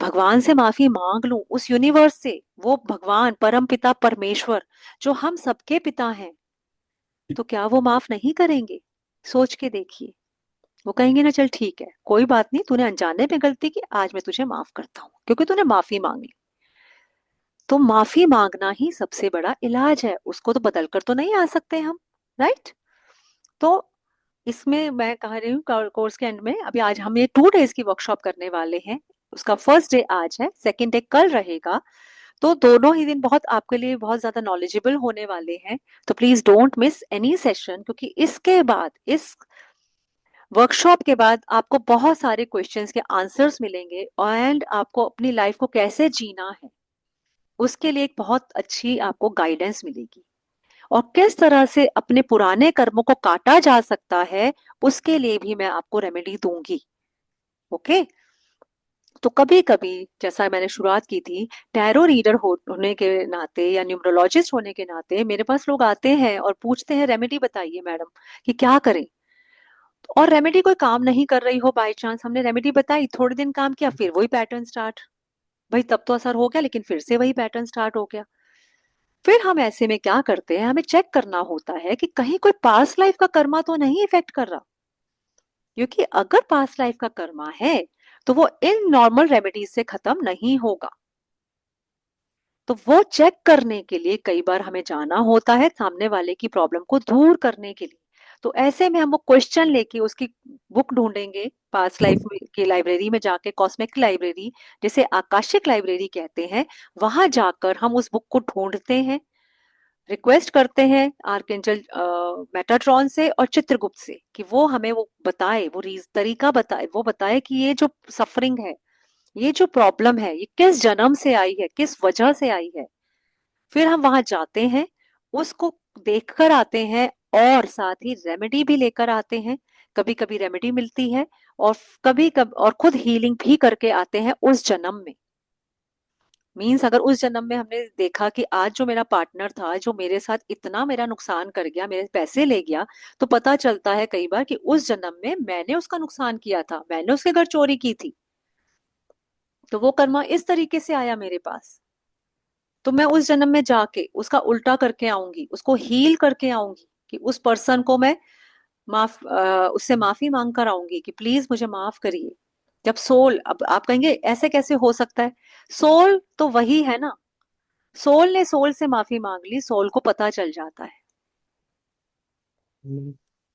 S1: भगवान से माफी मांग लूं, उस यूनिवर्स से, वो भगवान परम पिता परमेश्वर जो हम सबके पिता हैं, तो क्या वो माफ नहीं करेंगे? सोच के देखिए। वो कहेंगे ना, चल ठीक है, कोई बात नहीं, तूने अनजाने में गलती की, आज मैं तुझे माफ करता हूँ क्योंकि तूने माफी मांगी। तो माफी मांगना ही सबसे बड़ा इलाज है, उसको तो बदल कर तो नहीं आ सकते हम, राइट? तो इसमें मैं कह रही हूँ कोर्स के एंड में, अभी आज हम ये 2 डेज की वर्कशॉप करने वाले हैं। उसका फर्स्ट डे आज है, सेकंड डे कल रहेगा। तो दोनों ही दिन बहुत आपके लिए बहुत ज्यादा नॉलेजेबल होने वाले हैं। तो please don't miss any session, क्योंकि इसके बाद, इस वर्कशॉप के बाद आपको बहुत सारे क्वेश्चंस के आंसर्स मिलेंगे, एंड आपको अपनी लाइफ को कैसे जीना है उसके लिए एक बहुत अच्छी आपको गाइडेंस मिलेगी, और किस तरह से अपने पुराने कर्मों को काटा जा सकता है उसके लिए भी मैं आपको रेमेडी दूंगी। ओके। तो कभी कभी, जैसा मैंने शुरुआत की थी, टैरो रीडर होने के नाते या न्यूमरोलॉजिस्ट होने के नाते मेरे पास लोग आते हैं और पूछते हैं रेमेडी बताइए मैडम कि क्या करें। और रेमेडी कोई काम नहीं कर रही हो, बाय चांस हमने रेमेडी बताई, थोड़े दिन काम किया, फिर वही पैटर्न स्टार्ट। भाई तब तो असर हो गया, लेकिन फिर से वही पैटर्न स्टार्ट हो गया। फिर हम ऐसे में क्या करते हैं, हमें चेक करना होता है कि कहीं कोई पास्ट लाइफ का कर्मा तो नहीं इफेक्ट कर रहा, क्योंकि अगर पास्ट लाइफ का कर्मा है तो वो इन नॉर्मल रेमेडीज से खत्म नहीं होगा। तो वो चेक करने के लिए कई बार हमें जाना होता है सामने वाले की प्रॉब्लम को दूर करने के लिए। तो ऐसे में हम वो क्वेश्चन लेके उसकी बुक ढूंढेंगे पास्ट लाइफ की लाइब्रेरी में जाके, कॉस्मिक लाइब्रेरी जिसे आकाशिक लाइब्रेरी कहते हैं, वहां जाकर हम उस बुक को ढूंढते हैं, रिक्वेस्ट करते हैं आर्कएंजल मेटाट्रॉन से और चित्रगुप्त से कि वो हमें वो बताए, वो तरीका बताए, वो बताए कि ये जो सफरिंग है, ये जो प्रॉब्लम है, ये किस जन्म से आई है, किस वजह से आई है। फिर हम वहां जाते हैं, उसको देख कर आते हैं, और साथ ही रेमेडी भी लेकर आते हैं। कभी कभी रेमेडी मिलती है, और कभी कभी और खुद हीलिंग भी करके आते हैं उस जन्म में। मीन्स अगर उस जन्म में हमने देखा कि आज जो मेरा पार्टनर था, जो मेरे साथ इतना मेरा नुकसान कर गया, मेरे पैसे ले गया, तो पता चलता है कई बार कि उस जन्म में मैंने उसका नुकसान किया था, मैंने उसके घर चोरी की थी, तो वो कर्मा इस तरीके से आया मेरे पास। तो मैं उस जन्म में जाके उसका उल्टा करके आऊंगी, उसको हील करके आऊंगी, कि उस पर्सन को मैं उससे माफी मांग कर आऊंगी कि प्लीज मुझे माफ करिए। जब सोल, अब आप कहेंगे ऐसे कैसे हो सकता है, सोल तो वही है ना, सोल ने सोल से माफी मांग ली, सोल को पता चल जाता है।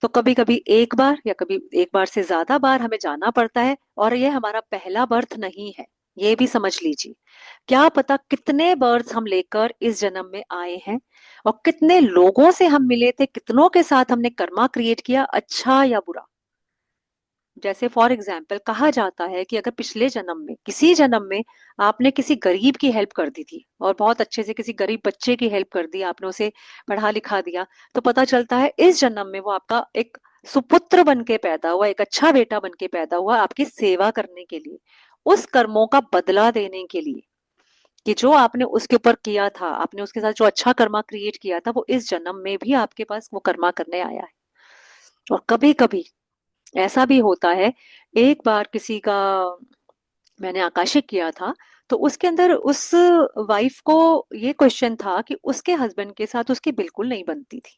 S1: तो कभी कभी एक बार या कभी एक बार से ज्यादा बार हमें जाना पड़ता है, और ये हमारा पहला बर्थ नहीं है, ये भी समझ लीजिए। क्या पता कितने बर्थ हम लेकर इस जन्म में आए हैं, और कितने लोगों से हम मिले थे, कितनों के साथ हमने कर्मा क्रिएट किया, अच्छा या बुरा। जैसे फॉर एग्जाम्पल कहा जाता है कि अगर पिछले जन्म में, किसी जन्म में आपने किसी गरीब की हेल्प कर दी थी, और बहुत अच्छे से किसी गरीब बच्चे की हेल्प कर दी, आपने उसे पढ़ा लिखा दिया, तो पता चलता है इस जन्म में वो आपका एक सुपुत्र बन के पैदा हुआ, एक अच्छा बेटा बन के पैदा हुआ, आपकी सेवा करने के लिए, उस कर्मों का बदला देने के लिए, कि जो आपने उसके ऊपर किया था, आपने उसके साथ जो अच्छा कर्मा क्रिएट किया था, वो इस जन्म में भी आपके पास वो कर्मा करने आया है। और कभी कभी ऐसा भी होता है, एक बार किसी का मैंने आकाशिक किया था, तो उसके अंदर उस वाइफ को ये क्वेश्चन था कि उसके हस्बैंड के साथ उसकी बिल्कुल नहीं बनती थी,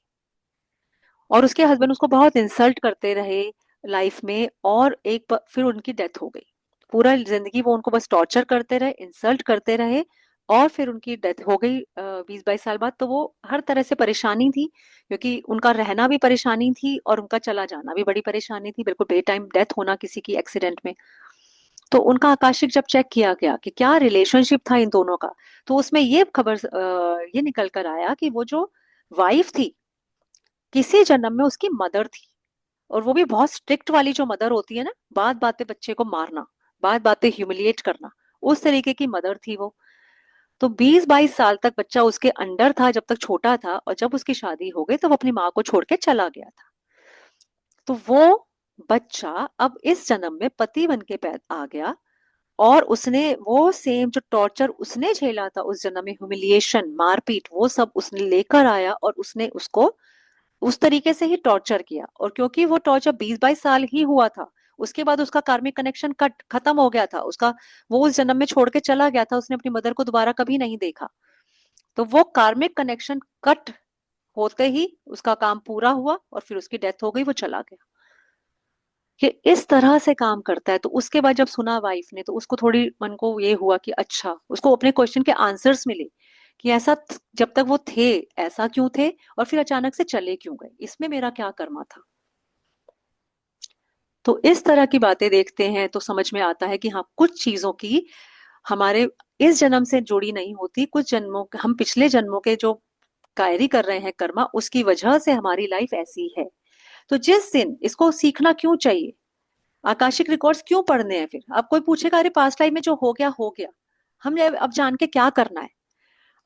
S1: और उसके हस्बैंड उसको बहुत इंसल्ट करते रहे लाइफ में, और फिर उनकी डेथ हो गई। पूरा जिंदगी वो उनको बस टॉर्चर करते रहे, इंसल्ट करते रहे, और फिर उनकी डेथ हो गई 20-22 साल बाद। तो वो हर तरह से परेशानी थी, क्योंकि उनका रहना भी परेशानी थी और उनका चला जाना भी बड़ी परेशानी थी, बिल्कुल बे टाइम डेथ होना किसी की एक्सीडेंट में। तो उनका आकाशिक जब चेक किया गया कि क्या रिलेशनशिप था इन दोनों का, तो उसमें ये खबर ये निकल कर आया कि वो जो वाइफ थी, किसी जन्म में उसकी मदर थी, और वो भी बहुत स्ट्रिक्ट वाली जो मदर होती है ना, बात बात पे बच्चे को मारना, बात बात पे ह्यूमिलिएट करना, उस तरीके की मदर थी वो। तो 20-22 साल तक बच्चा उसके अंडर था जब तक छोटा था, और जब उसकी शादी हो गई तो वो अपनी माँ को छोड़ के चला गया था। तो वो बच्चा अब इस जन्म में पति बन के आ गया, और उसने वो सेम जो टॉर्चर उसने झेला था उस जन्म में, ह्यूमिलिएशन, मारपीट, वो सब उसने लेकर आया, और उसने उसको उस तरीके से ही टॉर्चर किया। और क्योंकि वो टॉर्चर 20-22 साल ही हुआ था, उसके बाद उसका कार्मिक कनेक्शन कट खत्म हो गया था उसका, वो उस जन्म में छोड़ के चला गया था, उसने अपनी मदर को दोबारा कभी नहीं देखा। तो वो कार्मिक कनेक्शन कट होते ही उसका काम पूरा हुआ, और फिर उसकी डेथ हो गई, वो चला गया। ये इस तरह से काम करता है। तो उसके बाद जब सुना वाइफ ने, तो उसको थोड़ी मन को ये हुआ कि अच्छा, उसको अपने क्वेश्चन के आंसर्स मिले कि ऐसा जब तक वो थे ऐसा क्यों थे, और फिर अचानक से चले क्यों गए, इसमें मेरा क्या कर्मा था। तो इस तरह की बातें देखते हैं तो समझ में आता है कि हाँ, कुछ चीजों की हमारे इस जन्म से जुड़ी नहीं होती, कुछ जन्मों हम पिछले जन्मों के जो कैरी कर रहे हैं कर्मा, उसकी वजह से हमारी लाइफ ऐसी है। तो जिस दिन इसको सीखना क्यों चाहिए, आकाशिक रिकॉर्ड्स क्यों पढ़ने हैं? फिर अब कोई पूछेगा अरे पास्ट लाइफ में जो हो गया हो गया, हमने अब जान के क्या करना है?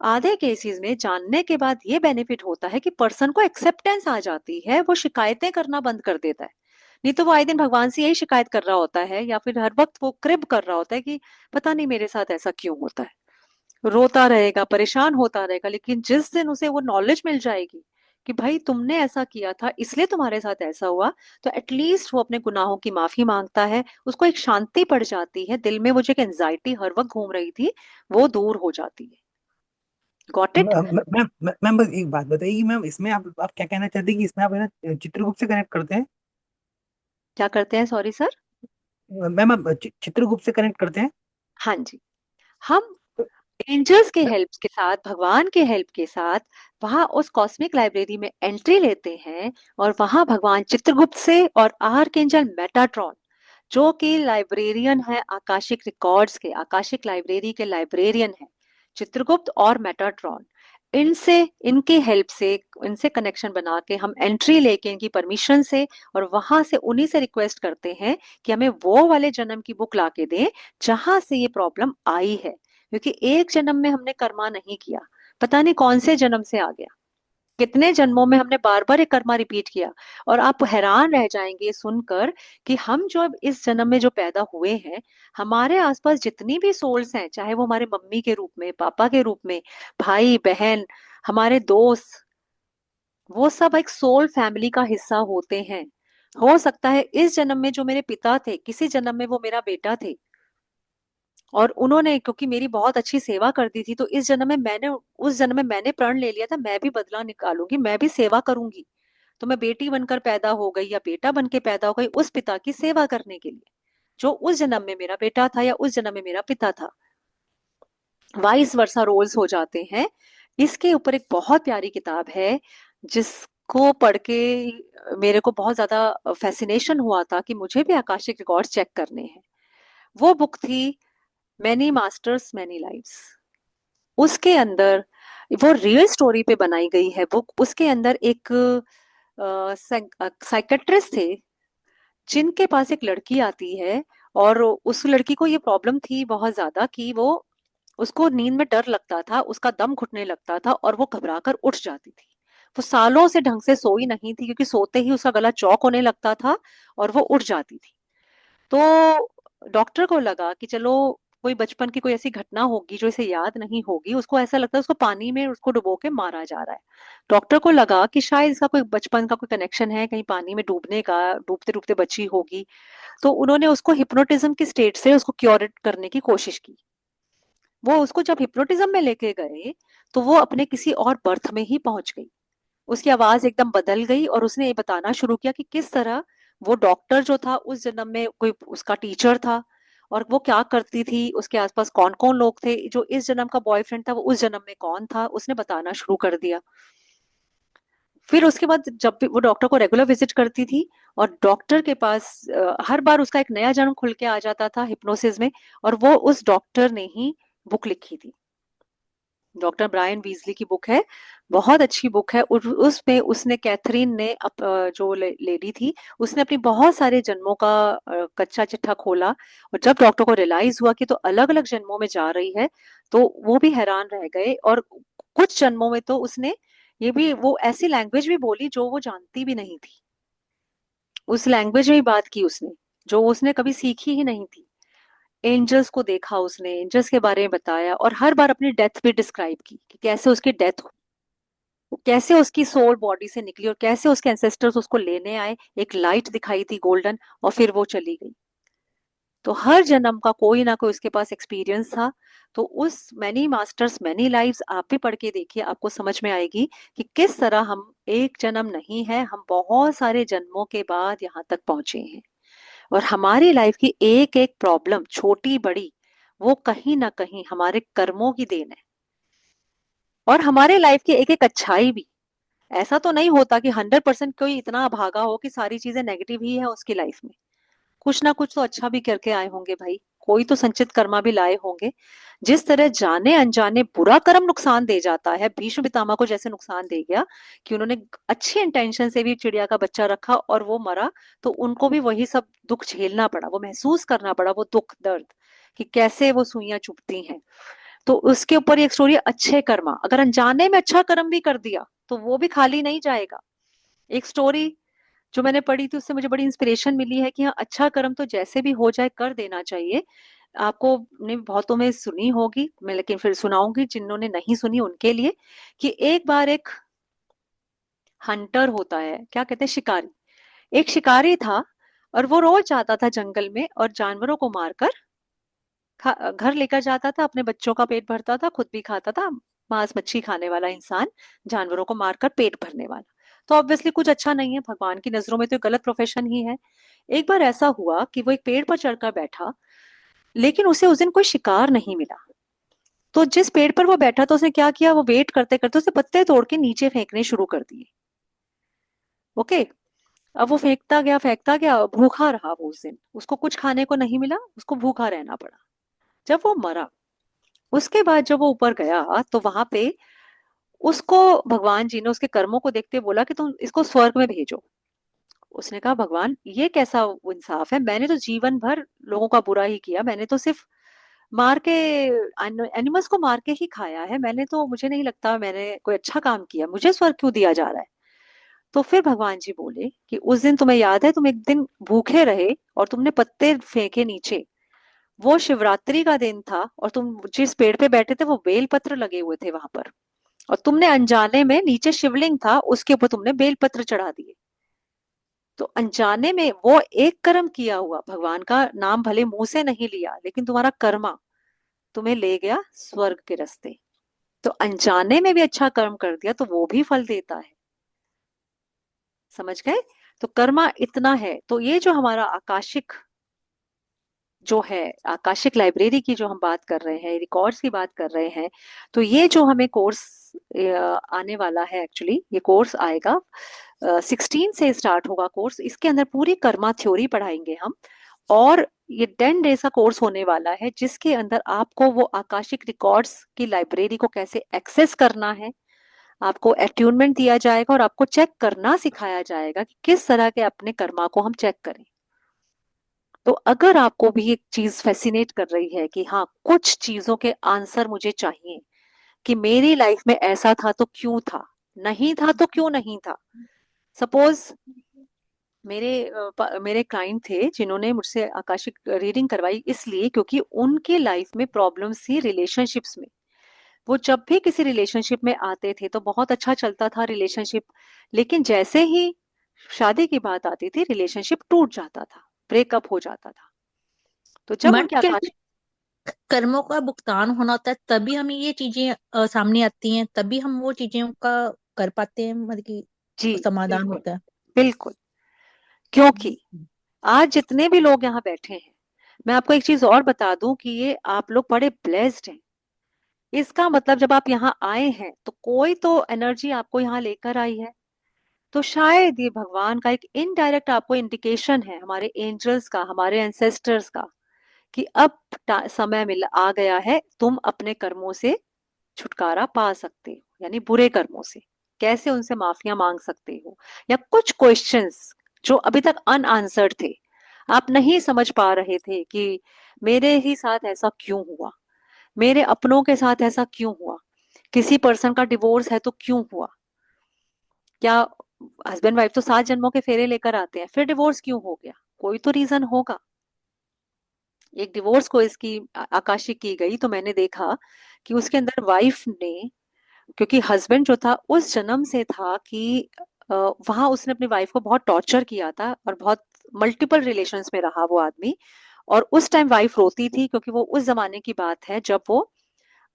S1: आधे केसेस में जानने के बाद ये बेनिफिट होता है कि पर्सन को एक्सेप्टेंस आ जाती है, वो शिकायतें करना बंद कर देता है। नहीं तो वो आए दिन भगवान से यही शिकायत कर रहा होता है, या फिर हर वक्त वो क्रिब कर रहा होता है कि पता नहीं मेरे साथ ऐसा क्यों होता है, रोता रहेगा, परेशान होता रहेगा। लेकिन जिस दिन उसे वो नॉलेज मिल जाएगी कि भाई तुमने ऐसा किया था इसलिए तुम्हारे साथ ऐसा हुआ, तो एटलीस्ट वो अपने गुनाहों की माफी मांगता है, उसको एक शांति पड़ जाती है दिल में, वो जो एक एंजाइटी हर वक्त घूम रही थी वो दूर हो जाती है। Got it?
S3: मैम बस एक बात बताइए कि मैम इसमें आप क्या कहना चाहते हैं कि इसमें आप है ना चित्रगुप्त से कनेक्ट करते हैं?
S1: क्या करते हैं, सॉरी सर?
S3: मैम आप चित्रगुप्त से कनेक्ट करते हैं?
S1: हाँ जी, हम एंजल्स के हेल्प के साथ, भगवान के हेल्प के साथ वहां उस कॉस्मिक लाइब्रेरी में एंट्री लेते हैं, और वहां भगवान चित्रगुप्त से और आर्कएंजल मेटाट्रॉन, जो कि लाइब्रेरियन है आकाशिक रिकॉर्ड्स के, आकाशिक लाइब्रेरी के लाइब्रेरियन है चित्रगुप्त और मेटाट्रॉन, इनसे, इनके हेल्प से, इनसे कनेक्शन बना के हम एंट्री लेके इनकी परमिशन से, और वहां से उन्हीं से रिक्वेस्ट करते हैं कि हमें वो वाले जन्म की बुक ला के दें जहां से ये प्रॉब्लम आई है। क्योंकि एक जन्म में हमने कर्मा नहीं किया, पता नहीं कौन से जन्म से आ गया, कितने जन्मों में हमने बार बार ये कर्मा रिपीट किया। और आप हैरान रह जाएंगे सुनकर कि हम जो अब इस जन्म में जो पैदा हुए हैं, हमारे आसपास जितनी भी सोल्स हैं, चाहे वो हमारे मम्मी के रूप में, पापा के रूप में, भाई बहन, हमारे दोस्त, वो सब एक सोल फैमिली का हिस्सा होते हैं। हो सकता है इस जन्म में जो मेरे पिता थे, किसी जन्म में वो मेरा बेटा थे, और उन्होंने क्योंकि मेरी बहुत अच्छी सेवा कर दी थी, तो इस जन्म में मैंने, उस जन्म में मैंने प्रण ले लिया था मैं भी बदला निकालूंगी, मैं भी सेवा करूंगी। तो मैं बेटी बनकर पैदा हो गई या बेटा बन के पैदा हो गई उस पिता की सेवा करने के लिए, जो उस जन्म में मेरा बेटा था या उस जन्म में मेरा पिता था। वाइस वर्सा रोल्स हो जाते हैं। इसके ऊपर एक बहुत प्यारी किताब है जिसको पढ़ के मेरे को बहुत ज्यादा फैसिनेशन हुआ था कि मुझे भी आकाशिक रिकॉर्ड्स चेक करने हैं। वो बुक थी मैनी मास्टर्स मैनी लाइव्स। उसके अंदर, वो रियल स्टोरी पे बनाई गई है बुक, उसके अंदर एक साइकेट्रिस्ट थे जिनके पास एक लड़की आती है, और उस लड़की को ये प्रॉब्लम थी बहुत ज्यादा कि वो, उसको नींद में डर लगता था, उसका दम घुटने लगता था और वो घबरा कर उठ जाती थी। वो सालों से ढंग से सोई नहीं थी क्योंकि सोते ही उसका गला चौक होने लगता था और वो उठ जाती थी। तो डॉक्टर को लगा कि चलो कोई बचपन की कोई ऐसी घटना होगी जो इसे याद नहीं होगी, उसको ऐसा लगता है उसको पानी में उसको डुबो के मारा जा रहा है। डॉक्टर को लगा कि शायद इसका कोई बचपन का कोई कनेक्शन है, कहीं पानी में डूबने का, डूबते डूबते बची होगी। तो उन्होंने उसको हिप्नोटिज्म की स्टेट से उसको क्योर करने की कोशिश की। वो उसको जब हिप्नोटिज्म में लेके गए तो वो अपने किसी और बर्थ में ही पहुंच गई। उसकी आवाज एकदम बदल गई और उसने ये बताना शुरू किया कि किस तरह वो डॉक्टर जो था उस जन्म में कोई उसका टीचर था, और वो क्या करती थी, उसके आसपास कौन कौन लोग थे, जो इस जन्म का बॉयफ्रेंड था वो उस जन्म में कौन था, उसने बताना शुरू कर दिया। फिर उसके बाद जब भी वो डॉक्टर को रेगुलर विजिट करती थी, और डॉक्टर के पास हर बार उसका एक नया जन्म खुल के आ जाता था हिप्नोसिस में, और वो उस डॉक्टर ने ही बुक लिखी थी। डॉक्टर ब्रायन वीजली की बुक है, बहुत अच्छी बुक है। उसमें उसने, कैथरीन ने जो लेडी थी, उसने अपनी बहुत सारे जन्मों का कच्चा चिट्ठा खोला, और जब डॉक्टर को रियलाइज हुआ कि तो अलग अलग जन्मों में जा रही है, तो वो भी हैरान रह गए। और कुछ जन्मों में तो उसने ये भी, वो ऐसी लैंग्वेज भी बोली जो वो जानती भी नहीं थी, उस लैंग्वेज में ही बात की उसने जो उसने कभी सीखी ही नहीं थी। एंजल्स को देखा उसने, एंजल्स के बारे में बताया, और हर बार अपनी डेथ भी डिस्क्राइब की कि कैसे उसकी डेथ हुई, कैसे उसकी सोल बॉडी से निकली, और कैसे उसके एंसेस्टर्स उसको लेने आए, एक लाइट दिखाई थी गोल्डन, और फिर वो चली गई। तो हर जन्म का कोई ना कोई उसके पास एक्सपीरियंस था। तो उस मैनी मास्टर्स मैनी लाइव्स आप भी पढ़ के देखिए, आपको समझ में आएगी कि किस तरह हम एक जन्म नहीं है, हम बहुत सारे जन्मों के बाद यहाँ तक पहुंचे हैं। और हमारी लाइफ की एक एक प्रॉब्लम, छोटी बड़ी, वो कहीं ना कहीं हमारे कर्मों की देन है। और हमारे लाइफ की एक एक अच्छाई भी, ऐसा तो नहीं होता कि 100% कोई इतना अभागा हो कि सारी चीजें नेगेटिव ही है उसकी लाइफ में, कुछ ना कुछ तो अच्छा भी करके आए होंगे भाई। कोई तो संचित कर्मा भी लाए होंगे। जिस तरह जाने अनजाने बुरा कर्म नुकसान दे जाता है, भीष्म पितामह को जैसे नुकसान दे गया कि उन्होंने अच्छी इंटेंशन से भी चिड़िया का बच्चा रखा और वो मरा, तो उनको भी वही सब दुख झेलना पड़ा, वो महसूस करना पड़ा, वो दुख दर्द कि कैसे वो सुइयां चुभती हैं। तो उसके ऊपर एक स्टोरी, अच्छे कर्मा, अगर अनजाने में अच्छा कर्म भी कर दिया तो वो भी खाली नहीं जाएगा। एक स्टोरी जो मैंने पढ़ी थी उससे मुझे बड़ी इंस्पिरेशन मिली है कि हाँ, अच्छा कर्म तो जैसे भी हो जाए कर देना चाहिए। आपको ने बहुतों में सुनी होगी, मैं लेकिन फिर सुनाऊंगी जिन्होंने नहीं सुनी उनके लिए, कि एक बार एक हंटर होता है, क्या कहते हैं, शिकारी। एक शिकारी था और वो रोज जाता था जंगल में और जानवरों को मारकर घर लेकर जाता था, अपने बच्चों का पेट भरता था, खुद भी खाता था। मांस मच्छी खाने वाला इंसान, जानवरों को मारकर पेट भरने वाला। तो ऑब्वियसली कुछ अच्छा नहीं है, भगवान की नजरों में तो गलत प्रोफेशन ही है। एक बार ऐसा हुआ कि वो एक पेड़ पर चढ़कर बैठा, लेकिन उसे उस दिन कोई शिकार नहीं मिला। तो जिस पेड़ पर वो बैठा था उसने क्या किया, वो वेट करते करते उसे पत्ते तोड़ के नीचे फेंकने शुरू कर दिए। ओके। अब वो फेंकता गया, भूखा रहा वो उस दिन, उसको कुछ खाने को नहीं मिला, उसको भूखा रहना पड़ा। जब वो मरा, उसके बाद जब वो ऊपर गया तो वहां पे उसको भगवान जी ने उसके कर्मों को देखते बोला कि तुम इसको स्वर्ग में भेजो। उसने कहा भगवान ये कैसा इंसाफ है, मैंने तो जीवन भर लोगों का बुरा ही किया, मैंने तो सिर्फ मार के एनिमल्स को मार के ही खाया है, मैंने तो, मुझे नहीं लगता मैंने कोई अच्छा काम किया, मुझे स्वर्ग क्यों दिया जा रहा है। तो फिर भगवान जी बोले कि उस दिन तुम्हें याद है, तुम एक दिन भूखे रहे और तुमने पत्ते फेंके नीचे, वो शिवरात्रि का दिन था और तुम जिस पेड़ पे बैठे थे वो बेल पत्र लगे हुए थे वहां पर, और तुमने अनजाने में, नीचे शिवलिंग था उसके ऊपर तुमने बेल पत्र चढ़ा दिए। तो अनजाने में वो एक कर्म किया हुआ, भगवान का नाम भले मुंह से नहीं लिया लेकिन तुम्हारा कर्मा तुम्हें ले गया स्वर्ग के रास्ते। तो अनजाने में भी अच्छा कर्म कर दिया तो वो भी फल देता है। समझ गए? तो कर्मा इतना है। तो ये जो हमारा आकाशिक जो है, आकाशिक लाइब्रेरी की जो हम बात कर रहे हैं, रिकॉर्ड्स की बात कर रहे हैं, तो ये जो हमें कोर्स आने वाला है, एक्चुअली ये कोर्स आएगा 16 से स्टार्ट होगा कोर्स। इसके अंदर पूरी कर्मा थ्योरी पढ़ाएंगे हम, और ये 10 डेज का कोर्स होने वाला है जिसके अंदर आपको वो आकाशिक रिकॉर्ड्स की लाइब्रेरी को कैसे एक्सेस करना है, आपको अट्यूनमेंट दिया जाएगा और आपको चेक करना सिखाया जाएगा कि किस तरह के अपने कर्मा को हम चेक करें। तो अगर आपको भी एक चीज फैसिनेट कर रही है कि हाँ, कुछ चीजों के आंसर मुझे चाहिए, कि मेरी लाइफ में ऐसा था तो क्यों था, नहीं था तो क्यों नहीं था। सपोज मेरे क्लाइंट थे जिन्होंने मुझसे आकाशिक रीडिंग करवाई, इसलिए क्योंकि उनके लाइफ में प्रॉब्लम्स थी रिलेशनशिप्स में। वो जब भी किसी रिलेशनशिप में आते थे तो बहुत अच्छा चलता था रिलेशनशिप, लेकिन जैसे ही शादी की बात आती थी रिलेशनशिप टूट जाता था, ब्रेकअप हो जाता था। तो जब
S5: मैम
S1: उनके
S5: कहते
S1: आकाश,
S5: कर्मों का भुगतान होना होता है तभी हमें ये चीजें सामने आती हैं, तभी हम वो चीजें का कर पाते हैं, मतलब कि
S1: जी
S5: समाधान
S1: बिल्कुल,
S5: होता है।
S1: बिल्कुल। क्योंकि आज जितने भी लोग यहाँ बैठे हैं, मैं आपको एक चीज और बता दूं कि ये आप लोग बड़े ब्लेस्ड हैं। इसका मतलब जब आप यहाँ आए हैं तो कोई तो एनर्जी आपको यहाँ लेकर आई है। तो शायद ये भगवान का एक इनडायरेक्ट आपको इंडिकेशन है, हमारे एंजल्स का, हमारे एंसेस्टर्स का, कि अब समय मिल आ गया है, तुम अपने कर्मों से छुटकारा पा सकते हो, यानी बुरे कर्मों से कैसे उनसे माफिया मांग सकते हो, या कुछ क्वेश्चंस जो अभी तक अनआंसर्ड थे, आप नहीं समझ पा रहे थे कि मेरे ही साथ ऐसा क्यों हुआ, मेरे अपनों के साथ ऐसा क्यों हुआ, किसी पर्सन का डिवोर्स है तो क्यों हुआ, क्या हस्बैंड वाइफ तो 7 जन्मों के फेरे लेकर आते हैं, फिर डिवोर्स क्यों हो गया, कोई तो रीजन होगा। एक डिवोर्स को इसकी आकाशिक की गई तो मैंने देखा कि उसके अंदर वाइफ ने, क्योंकि हस्बैंड जो था उस जन्म से था कि वहां उसने अपनी वाइफ को बहुत टॉर्चर किया था और बहुत मल्टीपल रिलेशंस में रहा वो आदमी। और उस टाइम वाइफ रोती थी क्योंकि वो उस जमाने की बात है जब वो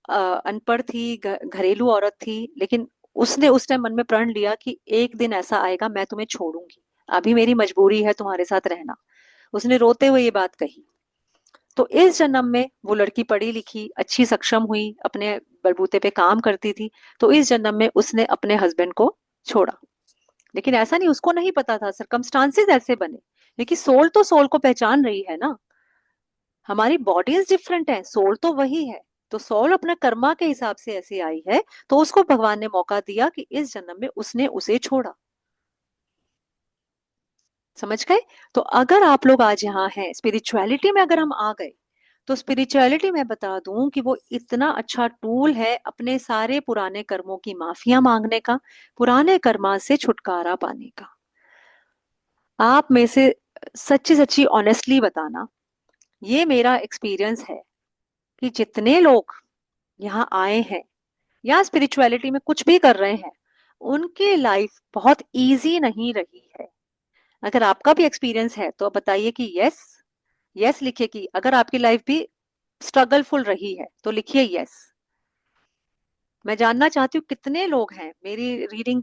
S1: अनपढ़ थी, घरेलू औरत थी, लेकिन उसने उस टाइम मन में प्रण लिया कि एक दिन ऐसा आएगा मैं तुम्हें छोड़ूंगी, अभी मेरी मजबूरी है तुम्हारे साथ रहना। उसने रोते हुए ये बात कही। तो इस जन्म में वो लड़की पढ़ी लिखी, अच्छी, सक्षम हुई, अपने बलबूते पे काम करती थी। तो इस जन्म में उसने अपने हस्बैंड को छोड़ा। लेकिन ऐसा नहीं, उसको नहीं पता था, सरकमस्टांसेस ऐसे बने। लेकिन सोल तो सोल को पहचान रही है ना। हमारी बॉडीज डिफरेंट है, सोल तो वही है। तो सोल अपना कर्मा के हिसाब से ऐसे आई है, तो उसको भगवान ने मौका दिया कि इस जन्म में उसने उसे छोड़ा। समझ गए? तो अगर आप लोग आज यहाँ हैं, स्पिरिचुअलिटी में अगर हम आ गए, तो स्पिरिचुअलिटी में बता दूं कि वो इतना अच्छा टूल है अपने सारे पुराने कर्मों की माफिया मांगने का, पुराने कर्मा से छुटकारा पाने का। आप में से सच्ची सच्ची ऑनेस्टली बताना, ये मेरा एक्सपीरियंस है कि जितने लोग यहाँ आए हैं या स्पिरिचुअलिटी में कुछ भी कर रहे हैं, उनकी लाइफ बहुत इजी नहीं रही है। अगर आपका भी एक्सपीरियंस है तो बताइए कि यस, यस लिखिए। कि अगर आपकी लाइफ भी स्ट्रगलफुल रही है तो लिखिए यस। मैं जानना चाहती हूँ कितने लोग हैं। मेरी रीडिंग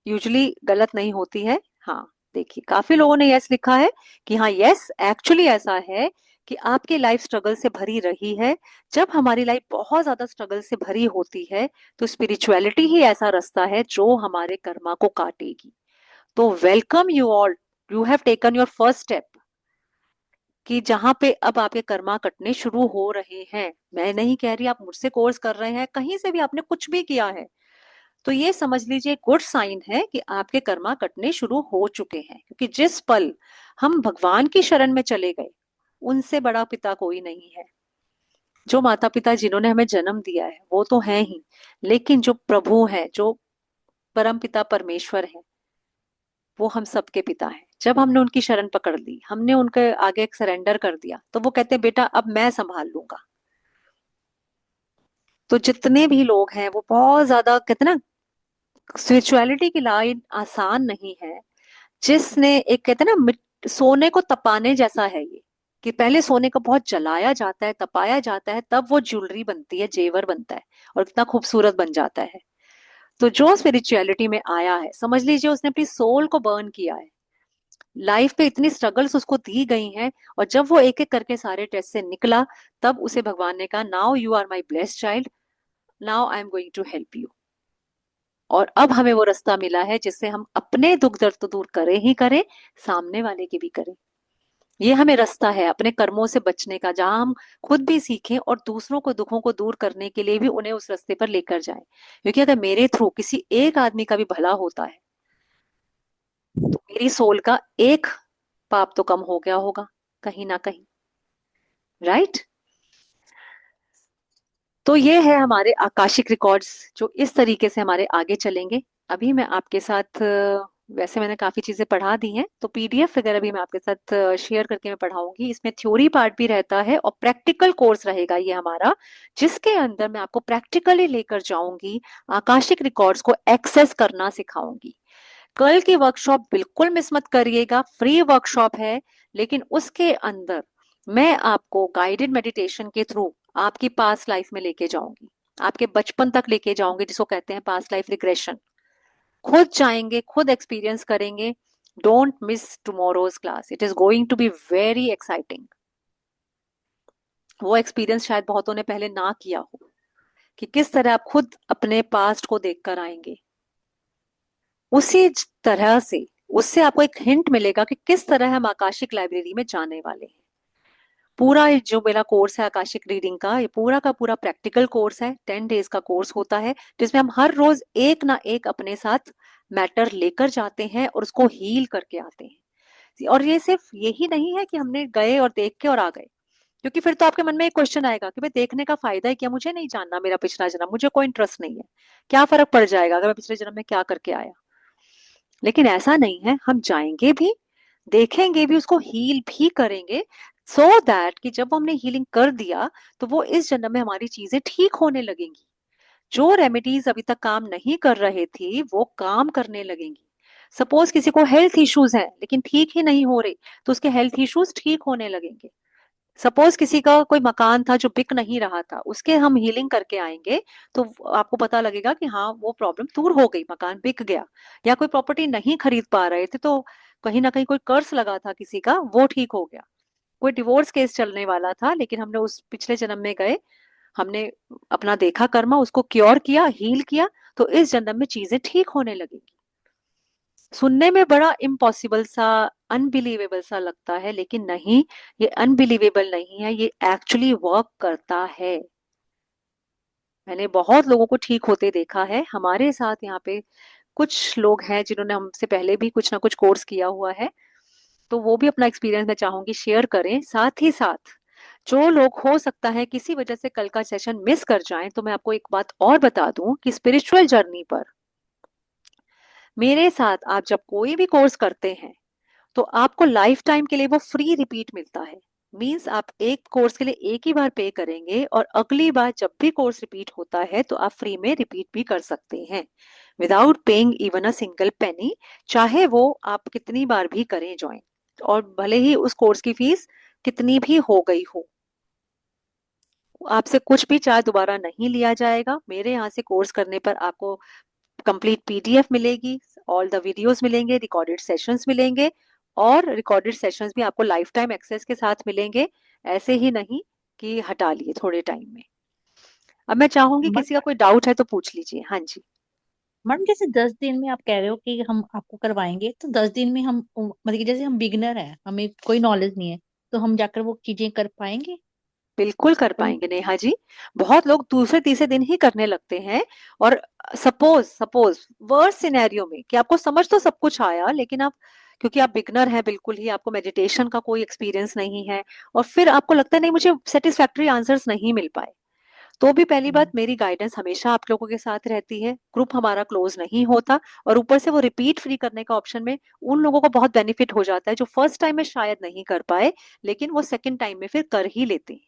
S1: यूजुअली गलत नहीं होती है। हाँ, देखिए काफी लोगों ने यस लिखा है कि हाँ यस, एक्चुअली ऐसा है कि आपकी लाइफ स्ट्रगल से भरी रही है। जब हमारी लाइफ बहुत ज्यादा स्ट्रगल से भरी होती है, तो स्पिरिचुअलिटी ही ऐसा रास्ता है जो हमारे कर्मा को काटेगी। तो welcome you all, you have taken your first step, कि जहां पे अब आपके कर्मा कटने शुरू हो रहे हैं। मैं नहीं कह रही आप मुझसे कोर्स कर रहे हैं, कहीं से भी आपने कुछ भी किया है, तो ये समझ लीजिए गुड साइन है कि आपके कर्मा कटने शुरू हो चुके हैं। क्योंकि जिस पल हम भगवान की शरण में चले गए, उनसे बड़ा पिता कोई नहीं है। जो माता पिता जिन्होंने हमें जन्म दिया है वो तो हैं ही, लेकिन जो प्रभु है, जो परम पिता परमेश्वर है, वो हम सबके पिता हैं। जब हमने उनकी शरण पकड़ ली, हमने उनके आगे एक सरेंडर कर दिया, तो वो कहते हैं बेटा अब मैं संभाल लूंगा। तो जितने भी लोग हैं वो बहुत ज्यादा कहते हैं ना, स्पिरिचुअलिटी की लाइन आसान नहीं है। जिसने एक कहते हैं ना सोने को तपाने जैसा है ये, कि पहले सोने को बहुत जलाया जाता है, तपाया जाता है, तब वो ज्वेलरी बनती है, जेवर बनता है और इतना खूबसूरत बन जाता है। तो जो स्पिरिचुअलिटी में आया है, समझ लीजिए उसने अपनी सोल को बर्न किया है। लाइफ पे इतनी स्ट्रगल्स उसको दी गई हैं, और जब वो एक एक करके सारे टेस्ट से निकला, तब उसे भगवान ने कहा now you are my blessed child, now I am going to help you. और अब हमें वो रास्ता मिला है जिससे हम अपने दुख दर्द तो दूर करें ही करें, सामने वाले के भी करें। ये हमें रास्ता है अपने कर्मों से बचने का, जहां हम खुद भी सीखें और दूसरों को दुखों को दूर करने के लिए भी उन्हें उस रास्ते पर लेकर जाएं। क्योंकि अगर मेरे थ्रू किसी एक आदमी का भी भला होता है, तो मेरी सोल का एक पाप तो कम हो गया होगा कहीं ना कहीं, राइट? तो ये है हमारे आकाशिक रिकॉर्ड्स जो इस तरीके से हमारे आगे चलेंगे। अभी मैं आपके साथ वैसे मैंने काफी चीजें पढ़ा दी हैं, तो पीडीएफ वगैरह भी मैं आपके साथ शेयर करके मैं पढ़ाऊंगी। इसमें थ्योरी पार्ट भी रहता है और प्रैक्टिकल कोर्स रहेगा ये हमारा, जिसके अंदर मैं आपको प्रैक्टिकली लेकर जाऊंगी, आकाशिक रिकॉर्ड्स को एक्सेस करना सिखाऊंगी। कल की वर्कशॉप बिल्कुल मिस मत करिएगा, फ्री वर्कशॉप है, लेकिन उसके अंदर मैं आपको गाइडेड मेडिटेशन के थ्रू आपकी पास्ट लाइफ में लेके जाऊंगी, आपके बचपन तक लेके जाऊंगी, जिसको कहते हैं पास्ट लाइफ रिग्रेशन। खुद जाएंगे, खुद एक्सपीरियंस करेंगे। Don't miss tomorrow's class, it is going to be very exciting. वो एक्सपीरियंस शायद बहुतों ने पहले ना किया हो, कि किस तरह आप खुद अपने पास्ट को देखकर आएंगे। उसी तरह से उससे आपको एक हिंट मिलेगा कि किस तरह हम आकाशिक लाइब्रेरी में जाने वाले हैं। पूरा ये जो मेरा कोर्स है आकाशिक रीडिंग का, ये पूरा का पूरा प्रैक्टिकल कोर्स है, 10 डेज का कोर्स होता है, जिसमें हम हर रोज एक ना एक अपने साथ मैटर लेकर जाते हैं और उसको हील करके आते हैं। और ये सिर्फ यही नहीं है कि हमने गए और देख के और आ गए, क्योंकि फिर तो आपके मन में एक क्वेश्चन आएगा कि भाई देखने का फायदा है क्या, मुझे नहीं जानना मेरा पिछला जन्म, मुझे कोई इंटरेस्ट नहीं है, क्या फर्क पड़ जाएगा अगर मैं पिछले जन्म में क्या करके आया। लेकिन ऐसा नहीं है, हम जाएंगे भी, देखेंगे भी, उसको हील भी करेंगे, सो दैट कि जब हमने हीलिंग कर दिया तो वो इस जन्म में हमारी चीजें ठीक होने लगेंगी। जो रेमेडीज अभी तक काम नहीं कर रहे थे वो काम करने लगेंगी। सपोज किसी को हेल्थ इश्यूज है लेकिन ठीक ही नहीं हो रहे, तो उसके हेल्थ इश्यूज ठीक होने लगेंगे। सपोज किसी का कोई मकान था जो बिक नहीं रहा था, उसके हम हीलिंग करके आएंगे, तो आपको पता लगेगा कि हाँ वो प्रॉब्लम दूर हो गई, मकान बिक गया। या कोई प्रॉपर्टी नहीं खरीद पा रहे थे, तो कहीं ना कहीं कोई कर्ज लगा था किसी का, वो ठीक हो गया। कोई डिवोर्स केस चलने वाला था, लेकिन हमने उस पिछले जन्म में गए, हमने अपना देखा कर्मा, उसको क्योर किया, हील किया, तो इस जन्म में चीजें ठीक होने लगेंगी। सुनने में बड़ा इम्पॉसिबल सा अनबिलीवेबल सा लगता है, लेकिन नहीं, ये अनबिलीवेबल नहीं है, ये एक्चुअली वर्क करता है। मैंने बहुत लोगों को ठीक होते देखा है। हमारे साथ यहाँ पे कुछ लोग हैं जिन्होंने हमसे पहले भी कुछ ना कुछ कोर्स किया हुआ है, तो वो भी अपना एक्सपीरियंस मैं चाहूंगी शेयर करें। साथ ही साथ जो लोग हो सकता है किसी वजह से कल का सेशन मिस कर जाएं, तो मैं आपको एक बात और बता दूं कि स्पिरिचुअल जर्नी पर मेरे साथ आप जब कोई भी कोर्स करते हैं तो आपको लाइफ टाइम के लिए वो फ्री रिपीट मिलता है। मींस आप एक कोर्स के लिए एक ही बार पे करेंगे और अगली बार जब भी कोर्स रिपीट होता है तो आप फ्री में रिपीट भी कर सकते हैं, without paying even a single penny, चाहे वो आप कितनी बार भी करें ज्वाइन, और भले ही उस कोर्स की फीस कितनी भी हो गई हो। आपसे कुछ भी चार्ज दोबारा नहीं लिया जाएगा। मेरे यहाँ से कोर्स करने पर आपको कंप्लीट पीडीएफ मिलेगी, ऑल द वीडियोस मिलेंगे, रिकॉर्डेड सेशंस मिलेंगे, और रिकॉर्डेड सेशंस भी आपको लाइफ टाइम एक्सेस के साथ मिलेंगे, ऐसे ही नहीं कि हटा लिए थोड़े टाइम में। अब मैं चाहूंगी
S5: बट
S1: किसी का कोई डाउट है तो पूछ लीजिए। हाँ जी।
S5: मैम जैसे 10 दिन में आप कह रहे हो कि हम आपको करवाएंगे, तो 10 दिन में हम मतलब कि जैसे हम बिगनर हैं, हमें कोई नॉलेज नहीं है, तो हम जाकर वो चीजें कर पाएंगे?
S1: बिल्कुल कर
S5: कोई
S1: पाएंगे नेहा जी। बहुत लोग दूसरे तीसरे दिन ही करने लगते हैं। और सपोज सपोज वर्स्ट सिनेरियो में कि आपको समझ तो सब कुछ आया, लेकिन आप, क्योंकि आप बिगनर हैं बिल्कुल ही, आपको मेडिटेशन का कोई एक्सपीरियंस नहीं है, और फिर आपको लगता है नहीं मुझे सेटिस्फैक्टरी आंसर्स नहीं मिल पाए, तो भी पहली बात, मेरी गाइडेंस हमेशा आप लोगों के साथ रहती है, ग्रुप हमारा क्लोज नहीं होता, और ऊपर से वो रिपीट फ्री करने का ऑप्शन में उन लोगों को बहुत बेनिफिट हो जाता है जो फर्स्ट टाइम में शायद नहीं कर पाए, लेकिन वो सेकंड टाइम में फिर कर ही लेते हैं।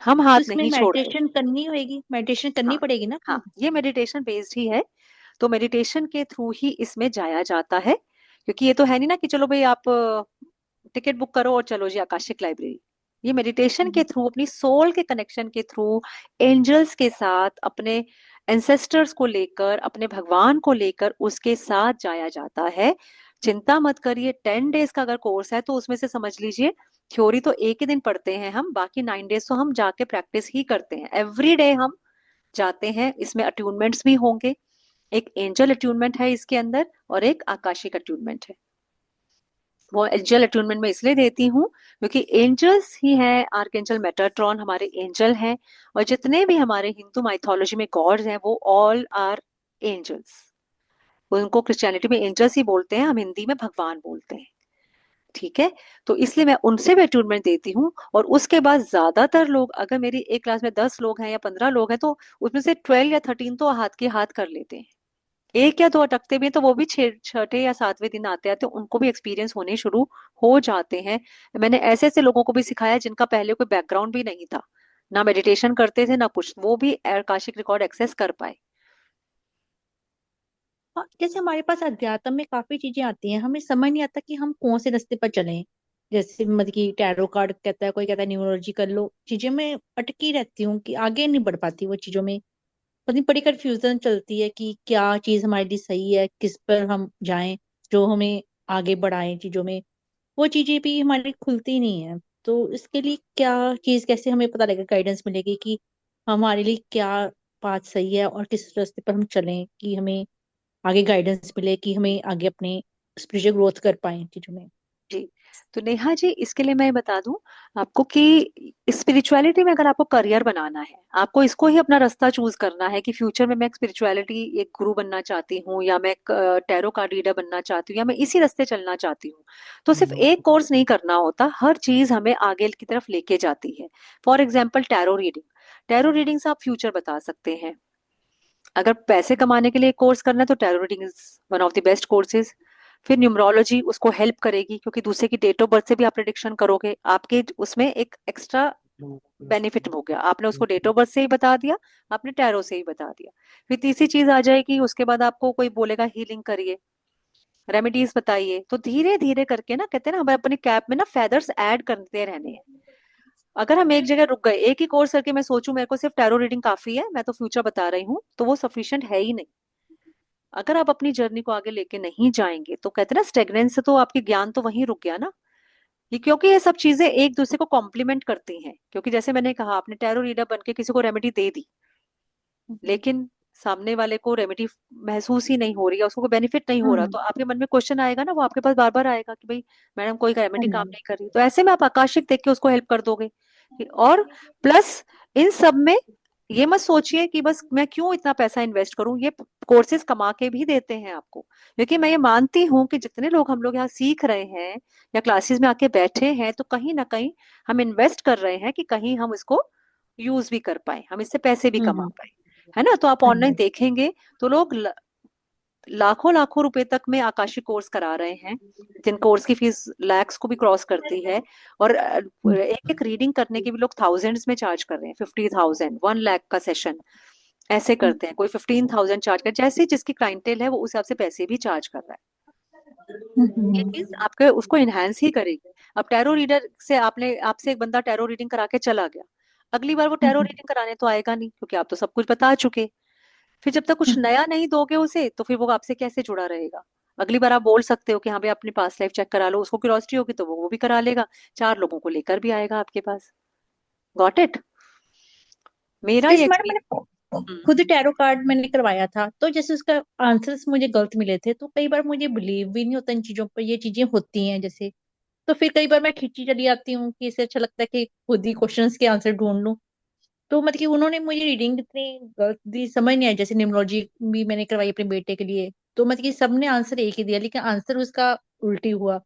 S1: हम
S5: तो
S1: हाथ
S5: इसमें
S1: नहीं छोड़ते।
S5: मेडिटेशन करनी होगी, मेडिटेशन करनी
S1: हाँ,
S5: पड़ेगी ना
S1: हाँ,
S5: अपनी?
S1: ये मेडिटेशन बेस्ड ही है। तो मेडिटेशन के थ्रू ही इसमें जाया जाता है, क्योंकि ये तो है नहीं ना कि चलो भाई आप टिकट बुक करो और चलो जी आकाशिक लाइब्रेरी। ये मेडिटेशन के थ्रू, अपनी सोल के कनेक्शन के थ्रू, एंजल्स के साथ, अपने एंसेस्टर्स को लेकर, अपने भगवान को लेकर उसके साथ जाया जाता है। चिंता मत करिए, 10 डेज का अगर कोर्स है तो उसमें से समझ लीजिए थ्योरी तो एक ही दिन पढ़ते हैं हम, बाकी 9 डेज तो हम जाके प्रैक्टिस ही करते हैं। एवरी डे हम जाते हैं। इसमें अट्यूनमेंट्स भी होंगे, एक एंजल अट्यूनमेंट है इसके अंदर और एक आकाशिक अट्यूनमेंट है। वो एंजल अट्यूनमेंट में इसलिए देती हूँ क्योंकि एंजल्स ही हैं, आर्कएंजल मेटाट्रॉन हमारे एंजल हैं, और जितने भी हमारे हिंदू माइथोलॉजी में गॉड्स हैं वो ऑल आर एंजल्स। उनको क्रिश्चियनिटी में एंजल्स ही बोलते हैं, हम हिंदी में भगवान बोलते हैं। ठीक है, तो इसलिए मैं उनसे भी अट्यूनमेंट देती हूँ। और उसके बाद ज्यादातर लोग, अगर मेरी एक क्लास में 10 लोग हैं या 15 लोग हैं, तो उसमें से 12 या 13 तो हाथ के हाथ कर लेते हैं। एक या दो अटकते भी हैं, तो वो भी छठे या सातवें दिन आते आते उनको भी एक्सपीरियंस होने शुरू हो जाते हैं। मैंने ऐसे ऐसे लोगों को भी सिखाया जिनका पहले कोई बैकग्राउंड भी नहीं था, ना मेडिटेशन करते थे ना कुछ, वो भी आकाशिक रिकॉर्ड एक्सेस कर पाए।
S5: हाँ, जैसे हमारे पास अध्यात्म में काफी चीजें आती हैं, हमें समझ नहीं आता कि हम कौन से रास्ते पर चलें। जैसे मतलब कि टैरो कार्ड कहता है, कोई कहता है न्यूमरोलॉजी कर लो, चीजें मैं अटकी रहती हूँ कि आगे नहीं बढ़ पाती वो चीजों में। पता नहीं, बड़ी कंफ्यूजन चलती है कि क्या चीज हमारे लिए सही है, किस पर हम जाएं जो हमें आगे बढ़ाए चीजों में। वो चीजें भी हमारी खुलती नहीं है। तो इसके लिए क्या चीज, कैसे हमें पता लगेगा, गाइडेंस मिलेगी कि हमारे लिए क्या बात सही है और किस रास्ते पर हम चलें कि हमें आगे गाइडेंस मिले, कि हमें आगे अपने स्पिरिचुअल ग्रोथ कर पाए चीजों में।
S1: जी, तो नेहा जी इसके लिए मैं बता दूं आपको कि स्पिरिचुअलिटी में अगर आपको करियर बनाना है, आपको इसको ही अपना रास्ता चूज करना है कि फ्यूचर में मैं स्पिरिचुअलिटी एक गुरु बनना चाहती हूँ, या मैं टैरो कार्ड रीडर बनना चाहती हूँ, या मैं इसी रास्ते चलना चाहती हूँ, तो सिर्फ एक कोर्स नहीं करना होता, हर चीज हमें आगे की तरफ लेके जाती है। For example tarot reading, tarot reading से आप फ्यूचर बता सकते हैं। अगर पैसे कमाने के लिए कोर्स करना है तो tarot reading is one of the best courses. फिर न्यूमरोलॉजी उसको हेल्प करेगी, क्योंकि दूसरे की डेट ऑफ बर्थ से भी आप प्रिडिक्शन करोगे, आपके उसमें एक एक्स्ट्रा बेनिफिट हो गया, आपने उसको डेट ऑफ बर्थ से ही बता दिया, आपने टैरो से ही बता दिया। फिर तीसरी चीज आ जाएगी, उसके बाद आपको कोई बोलेगा हीलिंग करिए, रेमेडीज बताइए, तो धीरे धीरे करके ना, कहते हैं ना, हमें अपने कैप में ना फेदर्स ऐड करते रहने हैं। अगर हम एक जगह रुक गए, एक ही कोर्स करके मैं सोचूं मेरे को सिर्फ टैरो रीडिंग काफी है, मैं तो फ्यूचर बता रही हूँ, तो वो सफिशिएंट है ही नहीं। अगर आप अपनी जर्नी को आगे लेके नहीं जाएंगे तो कहते हैं ना स्टेगनेंस से, तो आपकी ज्ञान तो वहीं रुक गया ना। ये क्योंकि ये सब चीजें एक दूसरे को कॉम्प्लीमेंट करती हैं, क्योंकि जैसे मैंने कहा, आपने टैरो रीडर बन के किसी को रेमेडी दे दी, लेकिन सामने वाले को रेमेडी महसूस ही नहीं हो रही है, उसको कोई बेनिफिट नहीं हो रहा, तो आपके मन में क्वेश्चन आएगा ना, वो आपके पास बार बार आएगा कि भाई मैडम कोई रेमेडी काम नहीं कर रही। तो ऐसे में आप आकाशिक देख के उसको हेल्प कर दोगे। और प्लस इन सब में ये मत सोचिए कि बस मैं क्यों इतना पैसा इन्वेस्ट करूं, ये कोर्सेज कमा के भी देते हैं आपको। क्योंकि मैं ये मानती हूँ कि जितने लोग हम लोग यहाँ सीख रहे हैं या क्लासेस में आके बैठे हैं, तो कहीं ना कहीं हम इन्वेस्ट कर रहे हैं कि कहीं हम इसको यूज भी कर पाए, हम इससे पैसे भी कमा पाए, है ना। तो आप ऑनलाइन देखेंगे तो लोग लाखों लाखों रुपए तक में आकाशिक कोर्स करा रहे हैं, जिन कोर्स की फीस लैक्स को भी क्रॉस करती है। और एक एक रीडिंग करने के भी लोग थाउजेंड्स में चार्ज कर रहे हैं, 50,000, 1 लाख का सेशन ऐसे करते हैं। कोई 15,000 चार्ज कर, जैसे जिसकी क्लाइंटेल है वो उस हिसाब से पैसे भी चार्ज कर रहा है। ये चीज आपके उसको इनहेंस ही करेगी। अब टैरो रीडर से आपसे एक बंदा टैरो रीडिंग करा के चला गया, अगली बार वो टैरो रीडिंग कराने तो आएगा नहीं, क्योंकि आप तो सब कुछ बता चुके। फिर जब तक कुछ नया नहीं दोगे उसे, तो फिर वो आपसे कैसे जुड़ा रहेगा। अगली बार आप बोल सकते हो कि हाँ भाई अपनी पास्ट लाइफ चेक करा लो, उसको क्यूरियोसिटी होगी तो वो भी करा लेगा, 4 लोगों को लेकर भी आएगा आपके पास। Got it. मेरा ये
S5: इस बार मैंने
S1: हम्म
S5: खुद टैरो कार्ड मैंने करवाया था, तो जैसे उसका आंसर्स मुझे गलत मिले थे, तो कई बार मुझे बिलीव भी नहीं होता इन चीजों पर, ये चीजें होती हैं जैसे। तो फिर कई बार मैं खिंची चली आती हूँ कि इससे अच्छा लगता है कि खुद ही क्वेश्चंस के आंसर ढूंढ लूं। तो मतलब कि उन्होंने मुझे रीडिंग इतनी गलत दी, समझ नहीं आई। जैसे न्यूमरोलॉजी भी मैंने करवाई अपने बेटे के लिए, तो मतलब कि सबने आंसर एक ही दिया, लेकिन आंसर उसका उल्टी हुआ।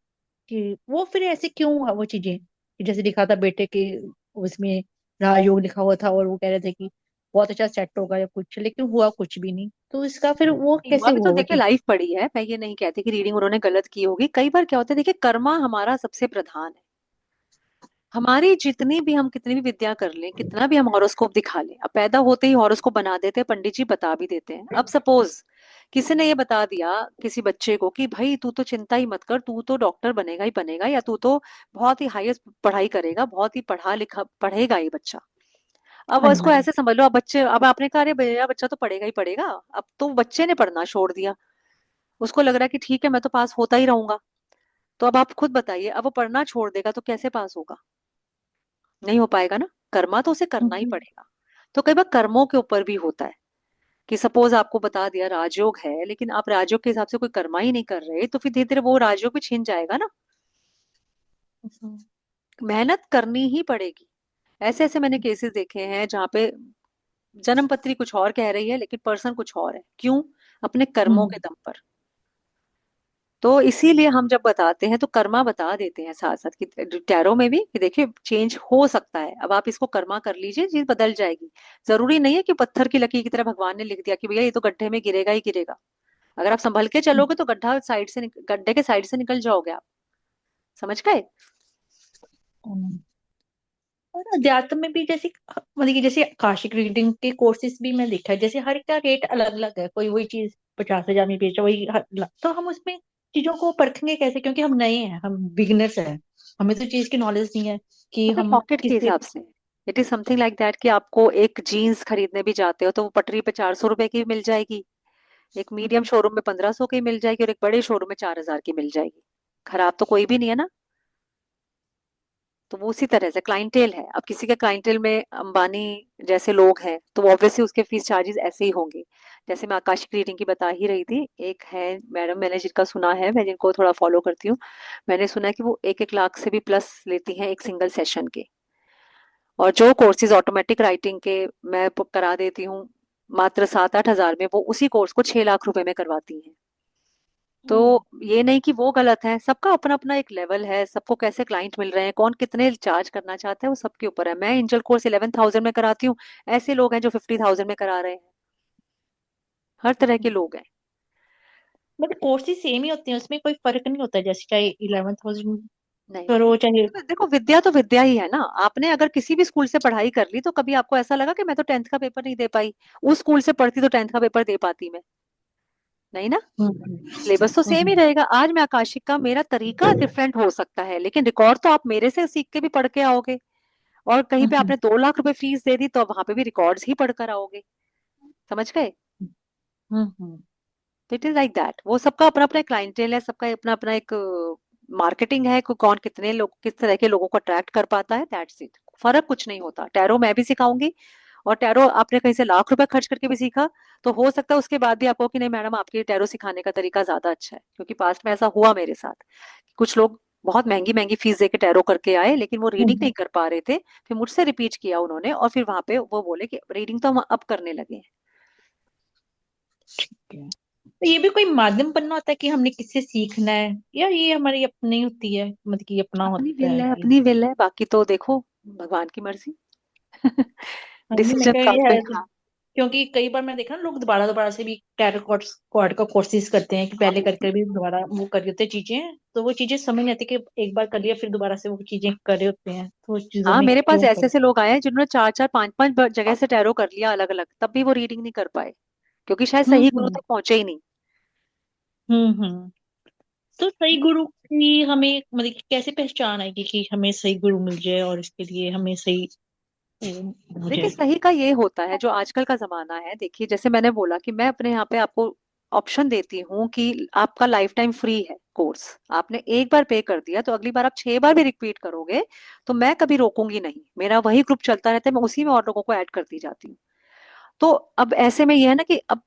S5: कि वो फिर ऐसे क्यों हुआ वो चीजें, कि जैसे लिखा था बेटे के उसमें राजयोग लिखा हुआ था, और वो कह रहे थे कि बहुत अच्छा सेट होगा या कुछ, लेकिन हुआ कुछ भी नहीं। तो इसका फिर वो
S1: हुआ
S5: कैसे
S1: भी
S5: हुआ
S1: तो
S5: वो
S1: देखिए
S5: चीज।
S1: लाइफ पड़ी है, मैं ये नहीं कहती कि रीडिंग उन्होंने गलत की होगी। कई बार क्या होता है, देखिए कर्मा हमारा सबसे प्रधान है। हमारी जितनी भी हम कितनी भी विद्या कर लें, कितना भी हम हॉरोस्कोप दिखा लें, अब पैदा होते ही हॉरोस्कोप बना देते हैं, पंडित जी बता भी देते हैं। अब सपोज किसी ने ये बता दिया किसी बच्चे को कि भाई तू तो चिंता ही मत कर, तू तो डॉक्टर बनेगा ही बनेगा, या तू तो बहुत ही हाईएस्ट पढ़ाई करेगा, बहुत ही पढ़ा लिखा पढ़ेगा ये बच्चा। अब
S5: हाँ
S1: उसको
S5: जी।
S1: ऐसे समझ लो, अब बच्चे, अब आपने कहा अरे भैया बच्चा तो पढ़ेगा ही पढ़ेगा, अब तो बच्चे ने पढ़ना छोड़ दिया, उसको लग रहा है कि ठीक है मैं तो पास होता ही रहूंगा। तो अब आप खुद बताइए, अब वो पढ़ना छोड़ देगा तो कैसे पास होगा, नहीं हो पाएगा ना। कर्मा तो उसे करना ही पड़ेगा। तो कई बार कर्मों के ऊपर भी होता है कि सपोज आपको बता दिया राजयोग है, लेकिन आप राजयोग के हिसाब से कोई कर्मा ही नहीं कर रहे, तो फिर धीरे धीरे वो राजयोग भी छिन जाएगा ना। मेहनत करनी ही पड़ेगी। ऐसे ऐसे मैंने केसेस देखे हैं जहाँ पे जन्म पत्री कुछ और कह रही है लेकिन पर्सन कुछ और है। क्यों? अपने कर्मों के दम पर। तो इसीलिए हम जब बताते हैं तो कर्मा बता देते हैं साथ साथ कि टैरो में भी कि देखिए चेंज हो सकता है, अब आप इसको कर्मा कर लीजिए, चीज बदल जाएगी। जरूरी नहीं है कि पत्थर की लकीर की तरह भगवान ने लिख दिया कि भैया ये तो गड्ढे में गिरेगा ही गिरेगा। अगर आप संभल के चलोगे तो गड्ढे के साइड से निकल जाओगे आप। समझ गए?
S5: और अध्यात्म में भी जैसे मतलब कि जैसे आकाशिक रीडिंग के कोर्सेज भी मैं देखा है, जैसे हर एक का रेट अलग अलग है। कोई वही चीज 50,000 में बेचा, वही तो हम उसमें चीजों को परखेंगे कैसे, क्योंकि हम नए हैं, हम बिगिनर्स हैं, हमें तो चीज की नॉलेज नहीं है कि
S1: तो फिर
S5: हम
S1: पॉकेट के
S5: किससे।
S1: हिसाब से it is something like that कि आपको एक जीन्स खरीदने भी जाते हो तो वो पटरी पे 400 रुपए की मिल जाएगी, एक मीडियम शोरूम में 1500 की मिल जाएगी, और एक बड़े शोरूम में 4,000 की मिल जाएगी। खराब तो कोई भी नहीं है ना। तो वो उसी तरह से क्लाइंटेल है। अब किसी के क्लाइंटेल में अंबानी जैसे लोग हैं तो ऑब्वियसली उसके फीस चार्जेस ऐसे ही होंगे। जैसे मैं आकाशिक रीडिंग की बता ही रही थी, एक है मैडम, मैंने जिनका सुना है, मैं जिनको थोड़ा फॉलो करती हूँ, मैंने सुना है कि वो 1-1 लाख से भी प्लस लेती हैं एक सिंगल सेशन के। और जो कोर्सेज ऑटोमेटिक राइटिंग के मैं करा देती हूँ मात्र 7-8 हजार में, वो उसी कोर्स को 6 लाख रुपए में करवाती हैं। तो ये नहीं कि वो गलत है, सबका अपना अपना एक लेवल है, सबको कैसे क्लाइंट मिल रहे हैं, कौन कितने चार्ज करना चाहता है, वो सबके ऊपर है। मैं एंजल कोर्स 11,000 में कराती हूँ, ऐसे लोग हैं जो 50,000 में करा रहे हैं। हर तरह के लोग हैं।
S5: मतलब कोर्सेज सेम ही होते हैं, उसमें कोई फर्क नहीं होता, जैसे चाहे 11,000
S1: नहीं,
S5: करो चाहे।
S1: देखो देखो, विद्या तो विद्या ही है ना। आपने अगर किसी भी स्कूल से पढ़ाई कर ली तो कभी आपको ऐसा लगा कि मैं तो 10th का पेपर नहीं दे पाई, उस स्कूल से पढ़ती तो 10th का पेपर दे पाती मैं? नहीं ना। सिलेबस तो सेम ही
S5: हम्म।
S1: रहेगा। आज मैं आकाशिक का, मेरा तरीका डिफरेंट हो सकता है, लेकिन रिकॉर्ड तो आप मेरे से सीख के भी पढ़ के आओगे। और कहीं पे
S5: हम्म।
S1: आपने 2 लाख रुपए फीस दे दी तो वहां पे भी रिकॉर्ड्स ही पढ़कर आओगे। समझ गए?
S5: हम्म।
S1: तो इट इज लाइक दैट। वो सबका अपना अपना क्लाइंटेल है, सबका अपना अपना एक मार्केटिंग है, कौन कितने लोग किस तरह के लोगों को अट्रैक्ट कर पाता है, दैट्स इट। फर्क कुछ नहीं होता। टैरो मैं भी सिखाऊंगी और टैरो आपने कहीं से लाख रुपए खर्च करके भी सीखा, तो हो सकता है उसके बाद भी आपको कि नहीं मैडम आपके टैरो सिखाने का तरीका ज्यादा अच्छा है, क्योंकि पास्ट में ऐसा हुआ मेरे साथ। कुछ लोग बहुत महंगी महंगी फीस देके टैरो करके आए, लेकिन वो रीडिंग
S5: हम्म।
S1: नहीं कर पा रहे थे, फिर मुझसे रिपीट किया उन्होंने, और फिर वहां पे वो बोले कि रीडिंग तो हम अब करने लगे हैं।
S5: ठीक है। तो ये भी कोई माध्यम बनना होता है कि हमने किससे सीखना है, या ये हमारी अपनी होती है, मतलब कि अपना
S1: अपनी
S5: होता
S1: विल
S5: है
S1: है,
S5: कि
S1: अपनी विल है, बाकी तो देखो भगवान की मर्जी।
S5: हाँ नहीं मैं
S1: डिसीजन
S5: कह
S1: तो
S5: ये
S1: अपने,
S5: है
S1: हाँ।
S5: क्योंकि कई बार मैं देखा ना लोग दोबारा दोबारा से भी टैरो कार्ड का कोर्सेज करते हैं कि
S1: हाँ
S5: पहले
S1: बिल्कुल।
S5: करके भी दोबारा वो कर देते चीजें, तो वो चीजें समझ नहीं आती कि एक बार कर लिया फिर दोबारा से वो चीजें कर रहे होते हैं, तो उस चीजों
S1: हाँ
S5: में
S1: मेरे पास
S5: क्यों
S1: ऐसे
S5: कर।
S1: ऐसे लोग आए हैं जिन्होंने चार चार पांच पांच जगह से टैरो कर लिया अलग अलग, तब भी वो रीडिंग नहीं कर पाए, क्योंकि शायद सही गुरु
S5: हम्म।
S1: तक पहुंचे ही नहीं।
S5: हम्म। तो सही गुरु की हमें मतलब कि कैसे पहचान आएगी कि हमें सही गुरु मिल जाए और इसके लिए हमें सही हो
S1: देखिए
S5: जाए।
S1: सही का ये होता है, जो आजकल का जमाना है, देखिए जैसे मैंने बोला कि मैं अपने यहाँ पे आपको ऑप्शन देती हूँ कि आपका लाइफ टाइम फ्री है कोर्स। आपने एक बार पे कर दिया तो अगली बार आप 6 बार भी रिपीट करोगे तो मैं कभी रोकूंगी नहीं, मेरा वही ग्रुप चलता रहता है, मैं उसी में और लोगों को ऐड करती जाती हूँ। तो अब ऐसे में ये है ना कि अब,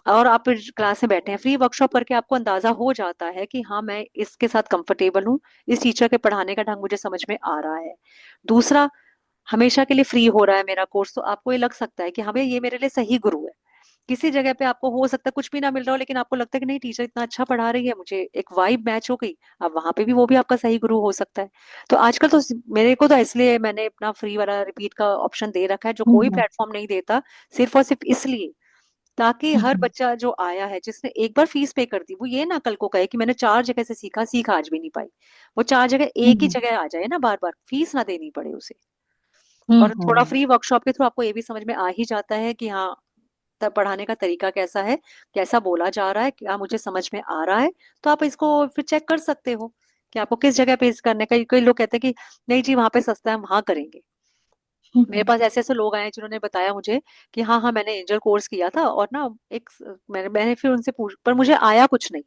S1: और आप क्लास में बैठे हैं फ्री वर्कशॉप करके, आपको अंदाजा हो जाता है कि हाँ मैं इसके साथ कंफर्टेबल हूँ, इस टीचर के पढ़ाने का ढंग मुझे समझ में आ रहा है। दूसरा, हमेशा के लिए फ्री हो रहा है मेरा कोर्स, तो आपको ये लग सकता है कि हाँ भैया ये मेरे लिए सही गुरु है। किसी जगह पे आपको हो सकता है कुछ भी ना मिल रहा हो, लेकिन आपको लगता है कि नहीं टीचर इतना अच्छा पढ़ा रही है, मुझे एक वाइब मैच हो गई, अब वहां पे भी वो भी आपका सही गुरु हो सकता है। तो आजकल तो मेरे को तो इसलिए मैंने अपना फ्री वाला रिपीट का ऑप्शन दे रखा है, जो कोई
S5: हम्म।
S1: प्लेटफॉर्म नहीं देता, सिर्फ और सिर्फ इसलिए ताकि हर
S5: हम्म।
S1: बच्चा जो आया है जिसने एक बार फीस पे कर दी, वो ये ना कल को कहे कि मैंने 4 जगह से सीखा, सीखा आज भी नहीं पाई। वो 4 जगह एक ही
S5: हम्म।
S1: जगह आ जाए ना, बार बार फीस ना देनी पड़े उसे। और थोड़ा
S5: हम्म।
S1: फ्री वर्कशॉप के थ्रू आपको ये भी समझ में आ ही जाता है कि हाँ पढ़ाने का तरीका कैसा है, कैसा बोला जा रहा है, क्या मुझे समझ में आ रहा है। तो आप इसको फिर चेक कर सकते हो कि आपको किस जगह पे इस करने का। कई लोग कहते हैं कि नहीं जी वहां पे सस्ता है, हम वहां करेंगे। मेरे
S5: हम्म।
S1: पास ऐसे ऐसे लोग आए हैं जिन्होंने बताया मुझे कि हाँ हाँ मैंने एंजल कोर्स किया था, और ना मैंने फिर उनसे पूछ, पर मुझे आया कुछ नहीं।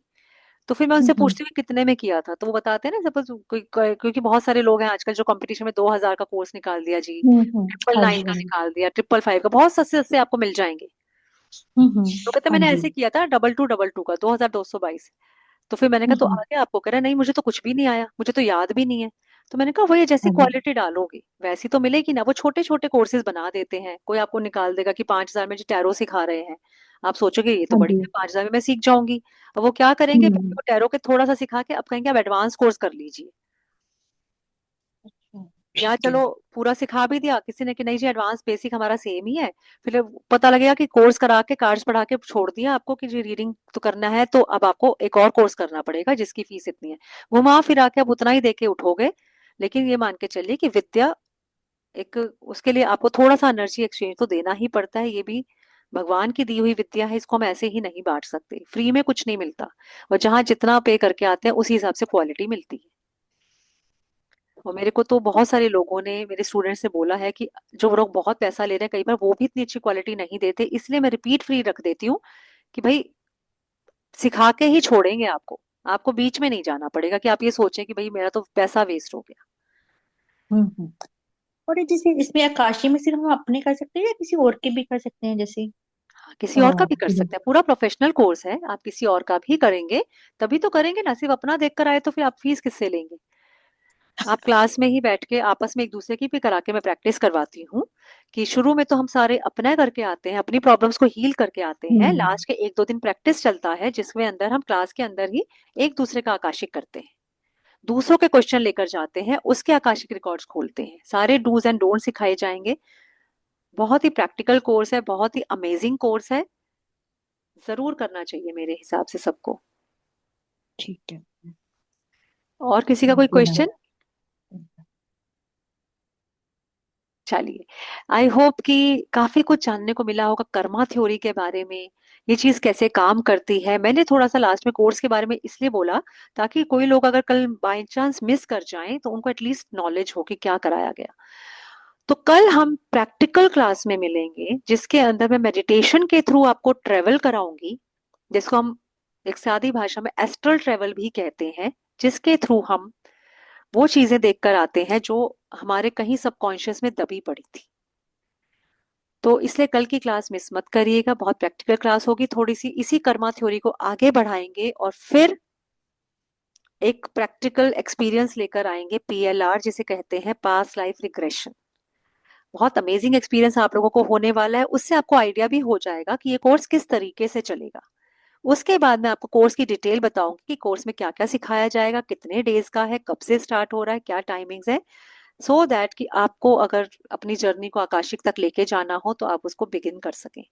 S1: तो फिर मैं उनसे
S5: हम्म।
S1: पूछती हूँ कितने में किया था, तो वो बताते हैं ना, सपोज क्योंकि बहुत सारे लोग हैं आजकल जो कंपटीशन में 2,000 का कोर्स निकाल दिया जी, ट्रिपल
S5: हाँ
S1: नाइन
S5: जी
S1: का
S5: हाँ जी।
S1: निकाल दिया, 555 का, बहुत सस्ते सस्ते आपको मिल जाएंगे।
S5: हम्म।
S1: तो कहते
S5: हाँ
S1: मैंने
S5: जी।
S1: ऐसे किया था 2222 का, 2222। तो फिर मैंने कहा तो
S5: हम्म।
S1: आगे आपको, कह रहा नहीं मुझे तो कुछ भी नहीं आया, मुझे तो याद भी नहीं है। तो मैंने कहा वही, जैसी
S5: हाँ जी।
S1: क्वालिटी डालोगे वैसी तो मिलेगी ना। वो छोटे छोटे कोर्सेज बना देते हैं, कोई आपको निकाल देगा कि 5,000 में जो टैरो सिखा रहे हैं, आप सोचोगे ये तो
S5: हाँ
S1: बढ़िया
S5: जी।
S1: है, 5,000 में मैं सीख जाऊंगी। अब वो क्या करेंगे, पहले
S5: हम्म।
S1: वो टैरो के थोड़ा सा सिखा के अब कहेंगे आप एडवांस कोर्स कर लीजिए,
S5: अच्छा,
S1: या
S5: ठीक है।
S1: चलो पूरा सिखा भी दिया किसी ने कि नहीं जी एडवांस बेसिक हमारा सेम ही है। फिर पता लगेगा कि कोर्स करा के कार्ड्स पढ़ा के छोड़ दिया आपको कि जी रीडिंग तो करना है, तो अब आपको एक और कोर्स करना पड़ेगा जिसकी फीस इतनी है। घुमा फिरा के अब उतना ही देके उठोगे। लेकिन ये मान के चलिए कि विद्या एक, उसके लिए आपको थोड़ा सा एनर्जी एक्सचेंज तो देना ही पड़ता है, ये भी भगवान की दी हुई विद्या है, इसको हम ऐसे ही नहीं बांट सकते, फ्री में कुछ नहीं मिलता। और जहां जितना पे करके आते हैं उसी हिसाब से क्वालिटी मिलती है। और मेरे को तो बहुत सारे लोगों ने, मेरे स्टूडेंट्स ने बोला है कि जो लोग बहुत पैसा ले रहे हैं कई बार वो भी इतनी अच्छी क्वालिटी नहीं देते, इसलिए मैं रिपीट फ्री रख देती हूँ कि भाई सिखा के ही छोड़ेंगे आपको, आपको बीच में नहीं जाना पड़ेगा कि आप ये सोचें कि भाई मेरा तो पैसा वेस्ट हो गया।
S5: हम्म। और ये जैसे इसमें आकाशी में सिर्फ हम अपने कर सकते हैं या किसी और के भी कर सकते हैं, जैसे
S1: हाँ, किसी और का भी कर
S5: इधर।
S1: सकते हैं, पूरा प्रोफेशनल कोर्स है, आप किसी और का भी करेंगे तभी तो करेंगे ना, सिर्फ अपना देख कर आए तो फिर आप फीस किससे लेंगे। आप क्लास में ही बैठ के आपस में एक दूसरे की भी करा के मैं प्रैक्टिस करवाती हूँ, कि शुरू में तो हम सारे अपना करके आते हैं, अपनी प्रॉब्लम्स को हील करके आते हैं,
S5: हम्म।
S1: लास्ट के 1-2 दिन प्रैक्टिस चलता है जिसमें अंदर हम क्लास के अंदर ही एक दूसरे का आकाशिक करते हैं, दूसरों के क्वेश्चन लेकर जाते हैं, उसके आकाशिक रिकॉर्ड्स खोलते हैं, सारे डूज एंड डोंट सिखाए जाएंगे। बहुत ही प्रैक्टिकल कोर्स है, बहुत ही अमेजिंग कोर्स है, जरूर करना चाहिए मेरे हिसाब से सबको।
S5: ठीक है।
S1: और किसी का कोई क्वेश्चन? चलिए, आई होप कि काफी कुछ जानने को मिला होगा कर्मा थ्योरी के बारे में, ये चीज कैसे काम करती है। मैंने थोड़ा सा लास्ट में कोर्स के बारे में इसलिए बोला ताकि कोई लोग अगर कल बाय चांस मिस कर जाएं तो उनको एटलीस्ट नॉलेज हो कि क्या कराया गया। तो कल हम प्रैक्टिकल क्लास में मिलेंगे जिसके अंदर मैं मेडिटेशन के थ्रू आपको ट्रेवल कराऊंगी, जिसको हम एक सादी भाषा में एस्ट्रल ट्रेवल भी कहते हैं, जिसके थ्रू हम वो चीजें देख कर आते हैं जो हमारे कहीं सबकॉन्शियस में दबी पड़ी थी। तो इसलिए कल की क्लास मिस मत करिएगा, बहुत प्रैक्टिकल क्लास होगी थोड़ी सी। इसी कर्मा थ्योरी को आगे बढ़ाएंगे और फिर एक प्रैक्टिकल एक्सपीरियंस लेकर आएंगे, PLR जिसे कहते हैं, पास्ट लाइफ रिग्रेशन। बहुत अमेजिंग एक्सपीरियंस आप लोगों को होने वाला है। उससे आपको आइडिया भी हो जाएगा कि ये कोर्स किस तरीके से चलेगा। उसके बाद मैं आपको कोर्स की डिटेल बताऊंगी कि कोर्स में क्या क्या सिखाया जाएगा, कितने डेज का है, कब से स्टार्ट हो रहा है, क्या टाइमिंग्स है, सो दैट कि आपको अगर अपनी जर्नी को आकाशिक तक लेके जाना हो तो आप उसको बिगिन कर सकें।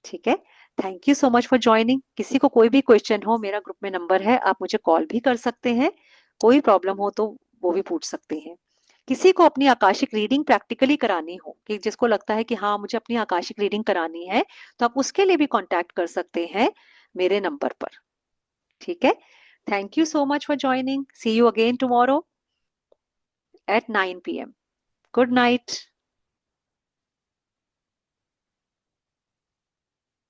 S1: ठीक है, thank you so much for joining. किसी को कोई भी क्वेश्चन हो, मेरा ग्रुप में नंबर है, आप मुझे कॉल भी कर सकते हैं। कोई प्रॉब्लम हो तो वो भी पूछ सकते हैं। किसी को अपनी आकाशिक रीडिंग प्रैक्टिकली करानी हो, कि जिसको लगता है कि हाँ मुझे अपनी आकाशिक रीडिंग करानी है, तो आप उसके लिए भी कांटेक्ट कर सकते हैं मेरे नंबर पर। ठीक है, thank you so much for joining. See you again tomorrow at 9 p.m. Good night.